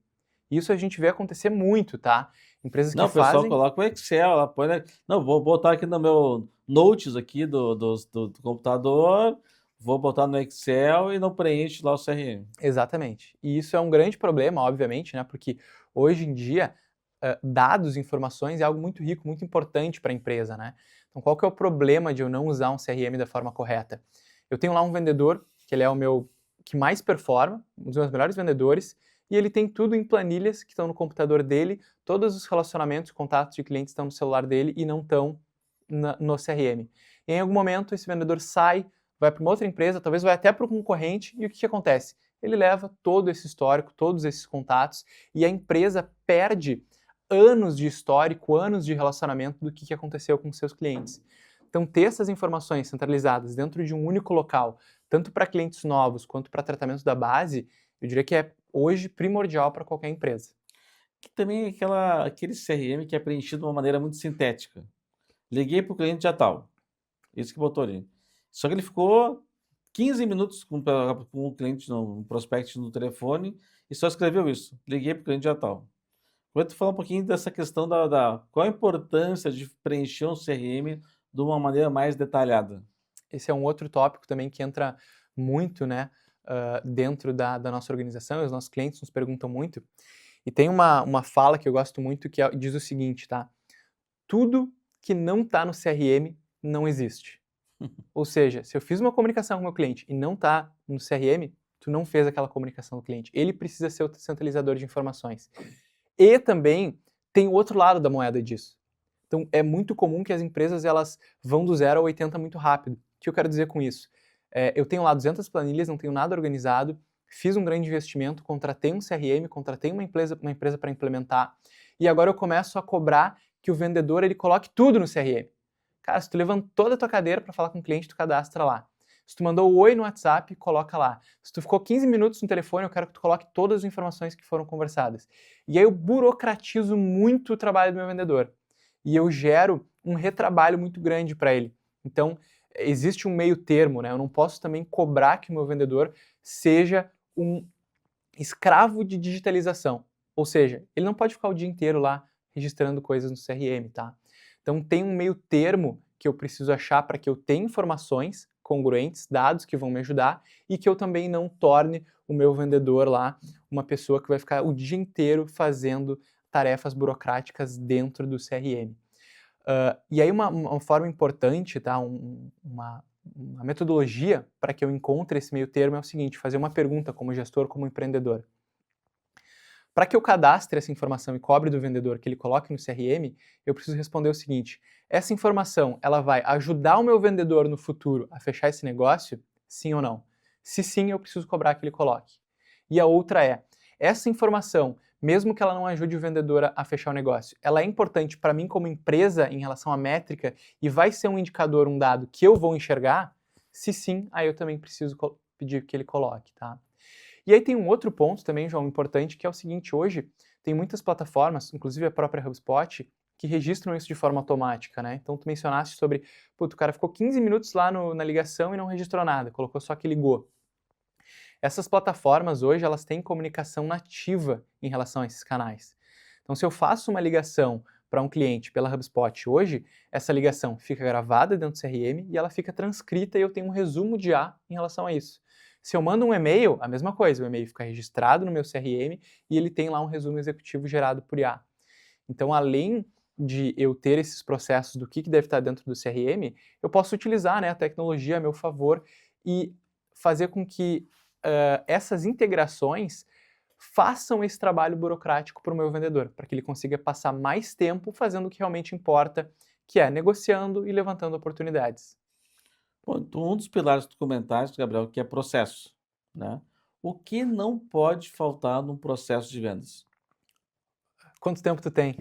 Isso a gente vê acontecer muito, tá? Empresas que Não, o pessoal fazem... coloca o Excel, ela põe, né? Não, vou botar aqui no meu notes aqui do computador, vou botar no Excel e não preenche lá o CRM. Exatamente. E isso é um grande problema, obviamente, né? Porque hoje em dia, dados, informações é algo muito rico, muito importante para a empresa, né? Então, qual que é o problema de eu não usar um CRM da forma correta? Eu tenho lá um vendedor, que ele é o meu que mais performa, um dos meus melhores vendedores, e ele tem tudo em planilhas que estão no computador dele, todos os relacionamentos, contatos de clientes estão no celular dele e não estão no CRM. E em algum momento esse vendedor sai, vai para uma outra empresa, talvez vai até para o concorrente, e o que acontece? Ele leva todo esse histórico, todos esses contatos, e a empresa perde anos de histórico, anos de relacionamento do que aconteceu com seus clientes. Então, ter essas informações centralizadas dentro de um único local, tanto para clientes novos quanto para tratamento da base, eu diria que é hoje primordial para qualquer empresa. Que também é aquele CRM que é preenchido de uma maneira muito sintética. Liguei para o cliente já tal. Isso que botou ali. Só que ele ficou 15 minutos com o cliente, um prospect no telefone e só escreveu isso. Liguei para o cliente já tal. Vou te falar um pouquinho dessa questão qual a importância de preencher um CRM de uma maneira mais detalhada. Esse é um outro tópico também que entra muito, né, dentro da nossa organização, e os nossos clientes nos perguntam muito. E tem uma fala que eu gosto muito que diz o seguinte, tá? Tudo que não está no CRM não existe. Ou seja, se eu fiz uma comunicação com o meu cliente e não está no CRM, tu não fez aquela comunicação com o cliente. Ele precisa ser o centralizador de informações. E também tem o outro lado da moeda disso. Então é muito comum que as empresas elas vão do 0 ao 80 muito rápido. O que eu quero dizer com isso? Eu tenho lá 200 planilhas, não tenho nada organizado, fiz um grande investimento, contratei um CRM, contratei uma empresa para implementar, e agora eu começo a cobrar que o vendedor ele coloque tudo no CRM. Cara, se tu levantou da tua cadeira para falar com o cliente, tu cadastra lá. Se tu mandou o oi no WhatsApp, coloca lá. Se tu ficou 15 minutos no telefone, eu quero que tu coloque todas as informações que foram conversadas. E aí eu burocratizo muito o trabalho do meu vendedor. E eu gero um retrabalho muito grande para ele. Então, existe um meio termo, né? Eu não posso também cobrar que o meu vendedor seja um escravo de digitalização. Ou seja, ele não pode ficar o dia inteiro lá registrando coisas no CRM, tá? Então tem um meio termo que eu preciso achar para que eu tenha informações congruentes, dados que vão me ajudar e que eu também não torne o meu vendedor lá uma pessoa que vai ficar o dia inteiro fazendo tarefas burocráticas dentro do CRM. E aí uma forma importante, tá? Uma metodologia para que eu encontre esse meio termo é o seguinte, fazer uma pergunta como gestor, como empreendedor. Para que eu cadastre essa informação e cobre do vendedor que ele coloque no CRM, eu preciso responder o seguinte, essa informação ela vai ajudar o meu vendedor no futuro a fechar esse negócio? Sim ou não? Se sim, eu preciso cobrar que ele coloque. E a outra é, essa informação, mesmo que ela não ajude o vendedor a fechar o negócio, ela é importante para mim como empresa em relação à métrica e vai ser um indicador, um dado que eu vou enxergar? Se sim, aí eu também preciso pedir que ele coloque, tá? E aí tem um outro ponto também, João, importante, que é o seguinte: hoje tem muitas plataformas, inclusive a própria HubSpot, que registram isso de forma automática, né? Então tu mencionaste sobre, o cara ficou 15 minutos lá na ligação e não registrou nada, colocou só que ligou. Essas plataformas hoje, elas têm comunicação nativa em relação a esses canais. Então, se eu faço uma ligação para um cliente pela HubSpot hoje, essa ligação fica gravada dentro do CRM e ela fica transcrita e eu tenho um resumo de IA em relação a isso. Se eu mando um e-mail, a mesma coisa, o e-mail fica registrado no meu CRM e ele tem lá um resumo executivo gerado por IA. Então, além de eu ter esses processos do que deve estar dentro do CRM, eu posso utilizar, né, a tecnologia a meu favor e fazer com que essas integrações façam esse trabalho burocrático para o meu vendedor, para que ele consiga passar mais tempo fazendo o que realmente importa, que é negociando e levantando oportunidades. Bom, então um dos pilares que tu comentaste, Gabriel, que é processo, né? O que não pode faltar num processo de vendas? Quanto tempo tu tem?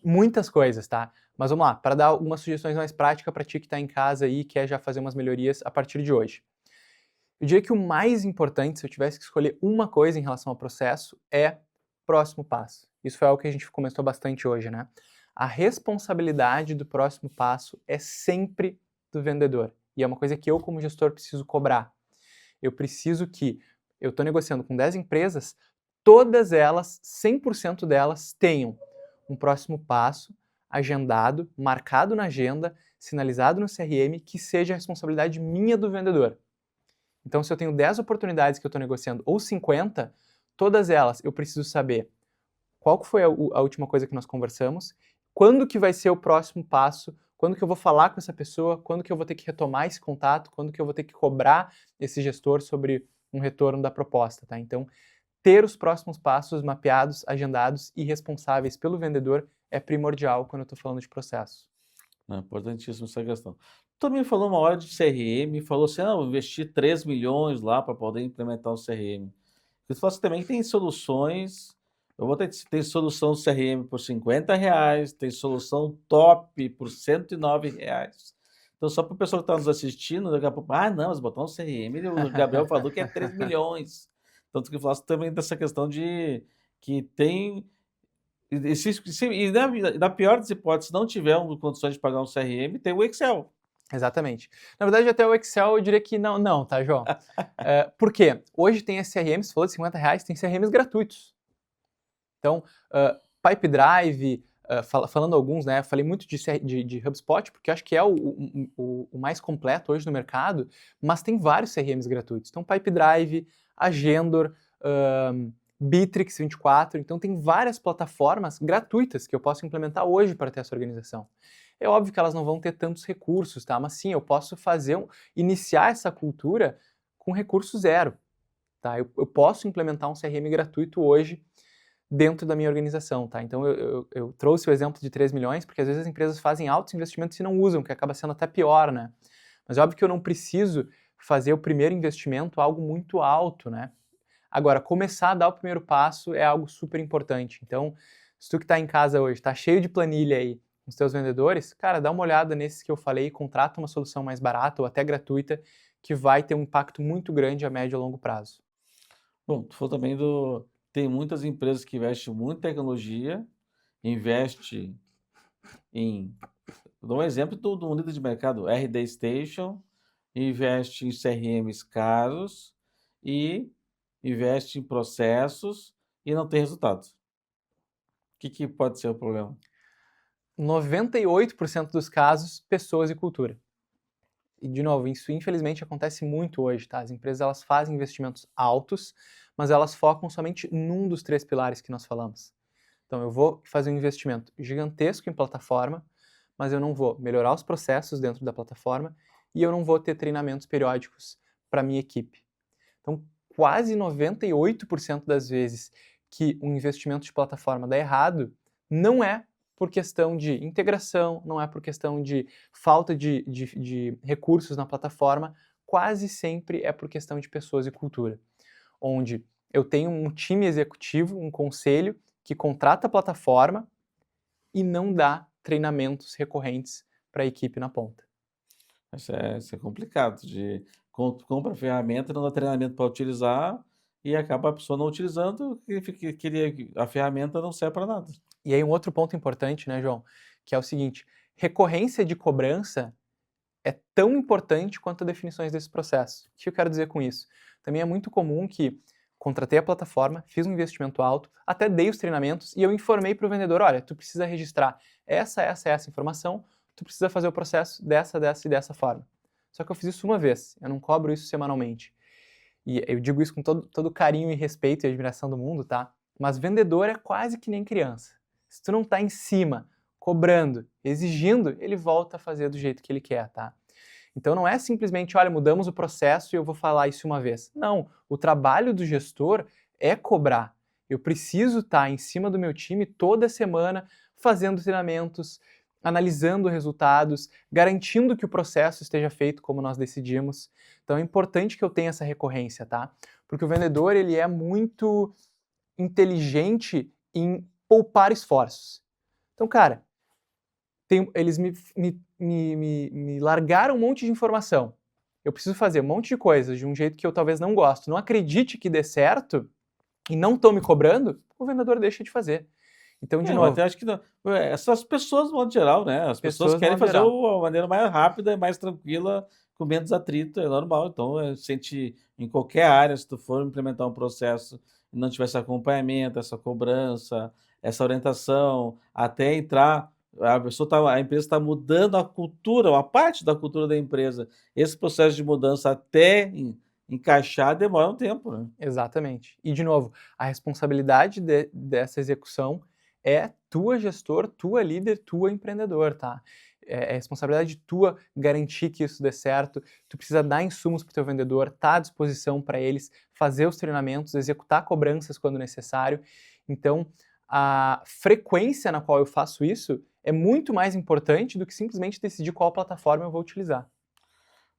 Muitas coisas, tá? Mas vamos lá, para dar algumas sugestões mais práticas para ti que está em casa aí e quer já fazer umas melhorias a partir de hoje. Eu diria que o mais importante, se eu tivesse que escolher uma coisa em relação ao processo, é próximo passo. Isso foi algo que a gente comentou bastante hoje, né? A responsabilidade do próximo passo é sempre do vendedor. E é uma coisa que eu, como gestor, preciso cobrar. Eu preciso que eu estou negociando com 10 empresas, todas elas, 100% delas, tenham um próximo passo agendado, marcado na agenda, sinalizado no CRM, que seja a responsabilidade minha do vendedor. Então, se eu tenho 10 oportunidades que eu estou negociando, ou 50, todas elas eu preciso saber qual que foi a última coisa que nós conversamos, quando que vai ser o próximo passo, quando que eu vou falar com essa pessoa, quando que eu vou ter que retomar esse contato, quando que eu vou ter que cobrar esse gestor sobre um retorno da proposta, tá? Então, ter os próximos passos mapeados, agendados e responsáveis pelo vendedor é primordial quando eu estou falando de processo. É importantíssimo essa questão. Tu também falou uma hora de CRM, falou assim, não, vou investir 3 milhões lá para poder implementar o CRM. Tu falou assim, também tem soluções, eu vou ter, tem solução CRM por R$ 50, tem solução top por R$ 109. Então, só para o pessoal que está nos assistindo, daqui a pouco, não, mas botar um CRM, o Gabriel falou que é 3 milhões. Tanto que eu falasse também dessa questão de que tem. Na pior das hipóteses, se não tiver condições de pagar um CRM, tem o Excel. Exatamente. Na verdade, até o Excel eu diria que não, tá, João? Por quê? Hoje tem SRMs, você falou de R$ 50, tem CRMs gratuitos. Então, Pipedrive, falando alguns, né? Falei muito de HubSpot, porque acho que é o mais completo hoje no mercado, mas tem vários CRMs gratuitos. Então, Pipedrive, Agendor, Bitrix 24, então tem várias plataformas gratuitas que eu posso implementar hoje para ter essa organização. É óbvio que elas não vão ter tantos recursos, tá? Mas sim, eu posso iniciar essa cultura com recurso zero, tá? Eu posso implementar um CRM gratuito hoje dentro da minha organização, tá? Então eu trouxe o exemplo de 3 milhões, porque às vezes as empresas fazem altos investimentos e não usam, que acaba sendo até pior, né? Mas é óbvio que eu não preciso fazer o primeiro investimento algo muito alto, né? Agora, começar a dar o primeiro passo é algo super importante. Então, se tu que está em casa hoje, está cheio de planilha aí com os teus vendedores, cara, dá uma olhada nesses que eu falei, contrata uma solução mais barata ou até gratuita, que vai ter um impacto muito grande a médio e longo prazo. Bom, tu falou também tem muitas empresas que investem muito em tecnologia, investe em... Dou um exemplo do líder de mercado, RD Station, investe em CRMs caros e investe em processos e não tem resultado. O que pode ser o problema? 98% dos casos, pessoas e cultura. E, de novo, isso infelizmente acontece muito hoje, tá? As empresas elas fazem investimentos altos, mas elas focam somente num dos 3 pilares que nós falamos. Então, eu vou fazer um investimento gigantesco em plataforma, mas eu não vou melhorar os processos dentro da plataforma e eu não vou ter treinamentos periódicos para a minha equipe. Então, quase 98% das vezes que um investimento de plataforma dá errado, não é por questão de integração, não é por questão de falta de recursos na plataforma, quase sempre é por questão de pessoas e cultura, onde eu tenho um time executivo, um conselho, que contrata a plataforma e não dá treinamentos recorrentes para a equipe na ponta. Isso é complicado compra a ferramenta, não dá treinamento para utilizar e acaba a pessoa não utilizando, a ferramenta não serve para nada. E aí um outro ponto importante, né, João, que é o seguinte: recorrência de cobrança é tão importante quanto as definições desse processo. O que eu quero dizer com isso? Também é muito comum que contratei a plataforma, fiz um investimento alto, até dei os treinamentos e eu informei para o vendedor, olha, tu precisa registrar essa informação, tu precisa fazer o processo dessa e dessa forma. Só que eu fiz isso uma vez, eu não cobro isso semanalmente. E eu digo isso com todo carinho e respeito e admiração do mundo, tá? Mas vendedor é quase que nem criança. Se tu não tá em cima, cobrando, exigindo, ele volta a fazer do jeito que ele quer, tá? Então não é simplesmente, olha, mudamos o processo e eu vou falar isso uma vez. Não, o trabalho do gestor é cobrar. Eu preciso estar em cima do meu time toda semana, fazendo treinamentos, analisando resultados, garantindo que o processo esteja feito como nós decidimos. Então é importante que eu tenha essa recorrência, tá? Porque o vendedor, ele é muito inteligente em poupar esforços. Então, cara, eles me largaram um monte de informação. Eu preciso fazer um monte de coisas de um jeito que eu talvez não gosto. Não acredite que dê certo e não estão me cobrando, o vendedor deixa de fazer. Então, de Eu novo, até acho que não, essas pessoas, no modo geral, né? As pessoas pessoas querem no fazer geral. a maneira mais rápida e mais tranquila, com menos atrito, é normal. Então, sente em qualquer área, se tu for implementar um processo e não tiver esse acompanhamento, essa cobrança, essa orientação, até entrar, a empresa está mudando a cultura, uma parte da cultura da empresa. Esse processo de mudança até encaixar demora um tempo, né? Exatamente. E, de novo, a responsabilidade dessa execução é tua gestor, tua líder, tua empreendedor, tá? É responsabilidade tua garantir que isso dê certo. Tu precisa dar insumos para o teu vendedor, estar à disposição para eles, fazer os treinamentos, executar cobranças quando necessário. Então, a frequência na qual eu faço isso é muito mais importante do que simplesmente decidir qual plataforma eu vou utilizar.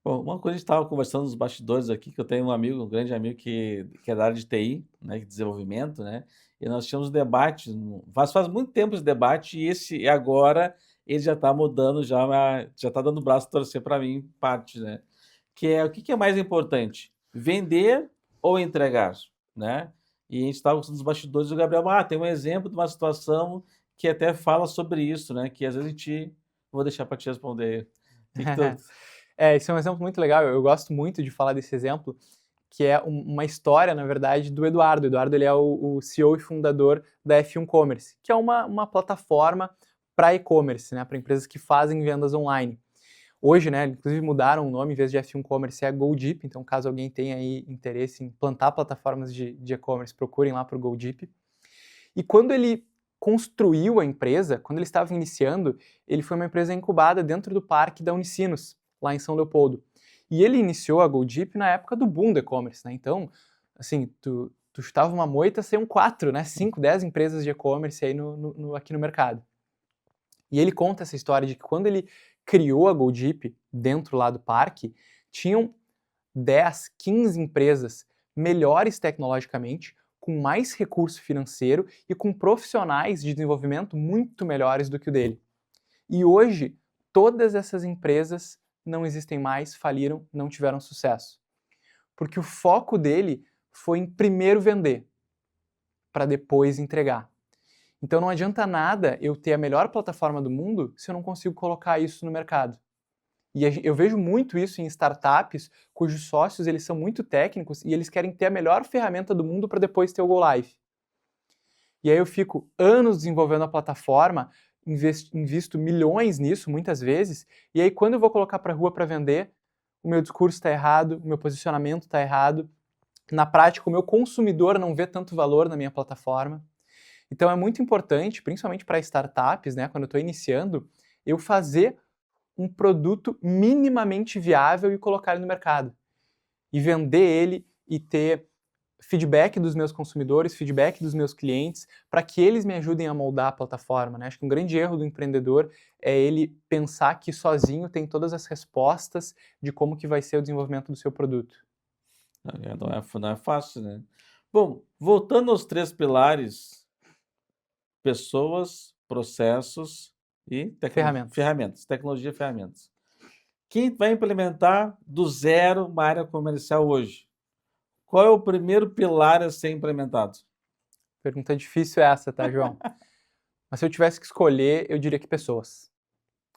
Bom, uma coisa a gente estava conversando nos bastidores aqui, que eu tenho um amigo, um grande amigo que é da área de TI, né, de desenvolvimento, né, e nós tínhamos debate, faz muito tempo esse debate, e agora ele já está mudando, já está dando o braço a torcer para mim, parte, né, que é o que é mais importante, vender ou entregar, né? E a gente estava nos bastidores e o Gabriel, tem um exemplo de uma situação que até fala sobre isso, né, que às vezes a gente, vou deixar para te responder. O que que tu... Esse é um exemplo muito legal. Eu gosto muito de falar desse exemplo, que é uma história, na verdade, do Eduardo. O Eduardo, ele é o CEO e fundador da F1 Commerce, que é uma plataforma para e-commerce, né, para empresas que fazem vendas online. Hoje, né, inclusive mudaram o nome, em vez de F1 Commerce é GoDeep, então caso alguém tenha aí interesse em plantar plataformas de e-commerce, procurem lá para o GoDeep. E quando ele construiu a empresa, quando ele estava iniciando, ele foi uma empresa incubada dentro do parque da Unicinos, lá em São Leopoldo. E ele iniciou a GoDeep na época do boom do e-commerce, né? Então, assim, tu chutava uma moita, saiam 4, né? 5, 10 empresas de e-commerce aí aqui no mercado. E ele conta essa história de que quando ele criou a GoDeep dentro lá do parque, tinham 10, 15 empresas melhores tecnologicamente, com mais recurso financeiro e com profissionais de desenvolvimento muito melhores do que o dele. E hoje, todas essas empresas não existem mais, faliram, não tiveram sucesso. Porque o foco dele foi em primeiro vender, para depois entregar. Então não adianta nada eu ter a melhor plataforma do mundo se eu não consigo colocar isso no mercado. E eu vejo muito isso em startups cujos sócios eles são muito técnicos e eles querem ter a melhor ferramenta do mundo para depois ter o go live. E aí eu fico anos desenvolvendo a plataforma, invisto milhões nisso muitas vezes, e aí quando eu vou colocar para a rua para vender, o meu discurso está errado, o meu posicionamento está errado. Na prática, o meu consumidor não vê tanto valor na minha plataforma. Então é muito importante, principalmente para startups, né, quando eu estou iniciando, eu fazer um produto minimamente viável e colocar ele no mercado. E vender ele e ter feedback dos meus consumidores, feedback dos meus clientes, para que eles me ajudem a moldar a plataforma, né? Acho que um grande erro do empreendedor é ele pensar que sozinho tem todas as respostas de como que vai ser o desenvolvimento do seu produto. Não é fácil, né? Bom, voltando aos 3 pilares: pessoas, processos e Ferramentas. ferramentas, tecnologia e ferramentas. Quem vai implementar do zero uma área comercial hoje? Qual é o primeiro pilar a ser implementado? Pergunta difícil essa, tá, João? Mas se eu tivesse que escolher, eu diria que pessoas.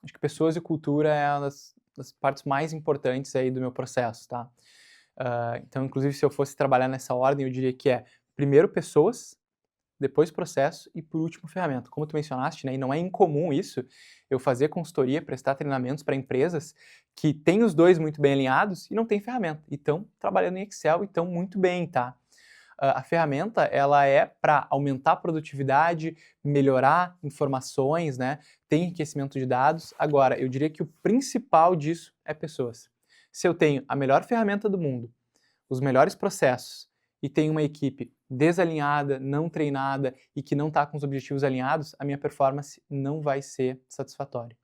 Acho que pessoas e cultura é uma das partes mais importantes aí do meu processo, tá? Então, inclusive, se eu fosse trabalhar nessa ordem, eu diria que é primeiro pessoas, depois processo e por último ferramenta. Como tu mencionaste, né, e não é incomum isso, eu fazer consultoria, prestar treinamentos para empresas que têm os dois muito bem alinhados e não têm ferramenta. E estão trabalhando em Excel e estão muito bem, tá? A ferramenta, ela é para aumentar a produtividade, melhorar informações, né? Tem enriquecimento de dados. Agora, eu diria que o principal disso é pessoas. Se eu tenho a melhor ferramenta do mundo, os melhores processos e tenho uma equipe desalinhada, não treinada e que não está com os objetivos alinhados, a minha performance não vai ser satisfatória.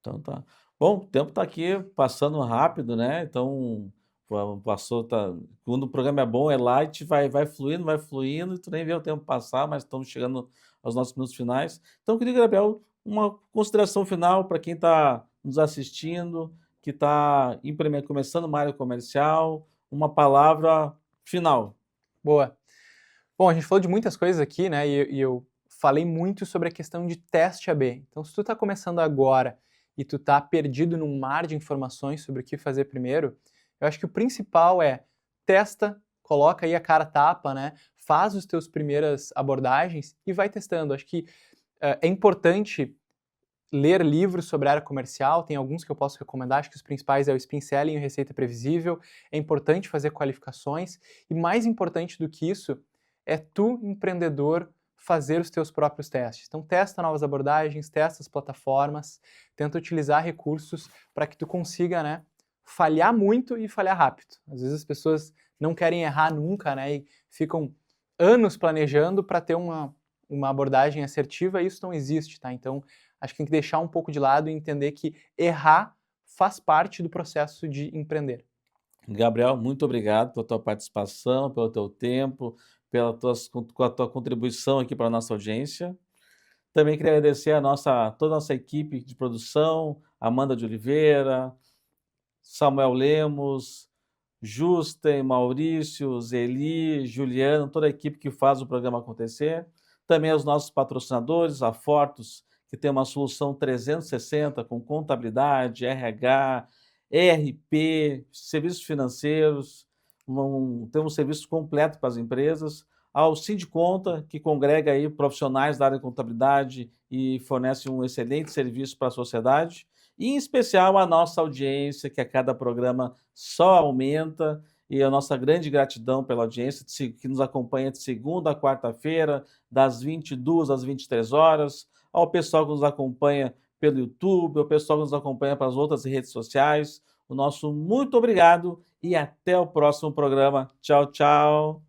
Então tá. Bom, o tempo está aqui passando rápido, né? Então, passou, tá. Quando o programa é bom, é light, vai fluindo, e tu nem vê o tempo passar, mas estamos chegando aos nossos minutos finais. Então, eu queria, Gabriel, uma consideração final para quem está nos assistindo, que está começando uma área comercial, uma palavra final. Boa. Bom, a gente falou de muitas coisas aqui, né? E eu falei muito sobre a questão de teste A/B. Então, se tu está começando agora e tu está perdido num mar de informações sobre o que fazer primeiro, eu acho que o principal é testa, coloca aí a cara a tapa, né? Faz as tuas primeiras abordagens e vai testando. Acho que é importante ler livros sobre área comercial, tem alguns que eu posso recomendar, acho que os principais é o Spin Selling e o Receita Previsível. É importante fazer qualificações e mais importante do que isso é tu, empreendedor, fazer os teus próprios testes. Então testa novas abordagens, testa as plataformas, tenta utilizar recursos para que tu consiga, né, falhar muito e falhar rápido. Às vezes as pessoas não querem errar nunca, né, e ficam anos planejando para ter uma abordagem assertiva e isso não existe, tá? Então acho que tem que deixar um pouco de lado e entender que errar faz parte do processo de empreender. Gabriel, muito obrigado pela tua participação, pelo teu tempo, com a tua contribuição aqui para a nossa audiência. Também queria agradecer toda a nossa equipe de produção, Amanda de Oliveira, Samuel Lemos, Justen, Maurício, Zeli, Juliano, toda a equipe que faz o programa acontecer. Também aos nossos patrocinadores, a Fortus, que tem uma solução 360 com contabilidade, RH, ERP, serviços financeiros, tem um serviço completo para as empresas. Ao Sindiconta, que congrega aí profissionais da área de contabilidade e fornece um excelente serviço para a sociedade. E, em especial, a nossa audiência, que a cada programa só aumenta, e a nossa grande gratidão pela audiência, que nos acompanha de segunda a quarta-feira, das 22 às 23 horas, ao pessoal que nos acompanha pelo YouTube, ao pessoal que nos acompanha pelas outras redes sociais. O nosso muito obrigado e até o próximo programa. Tchau, tchau.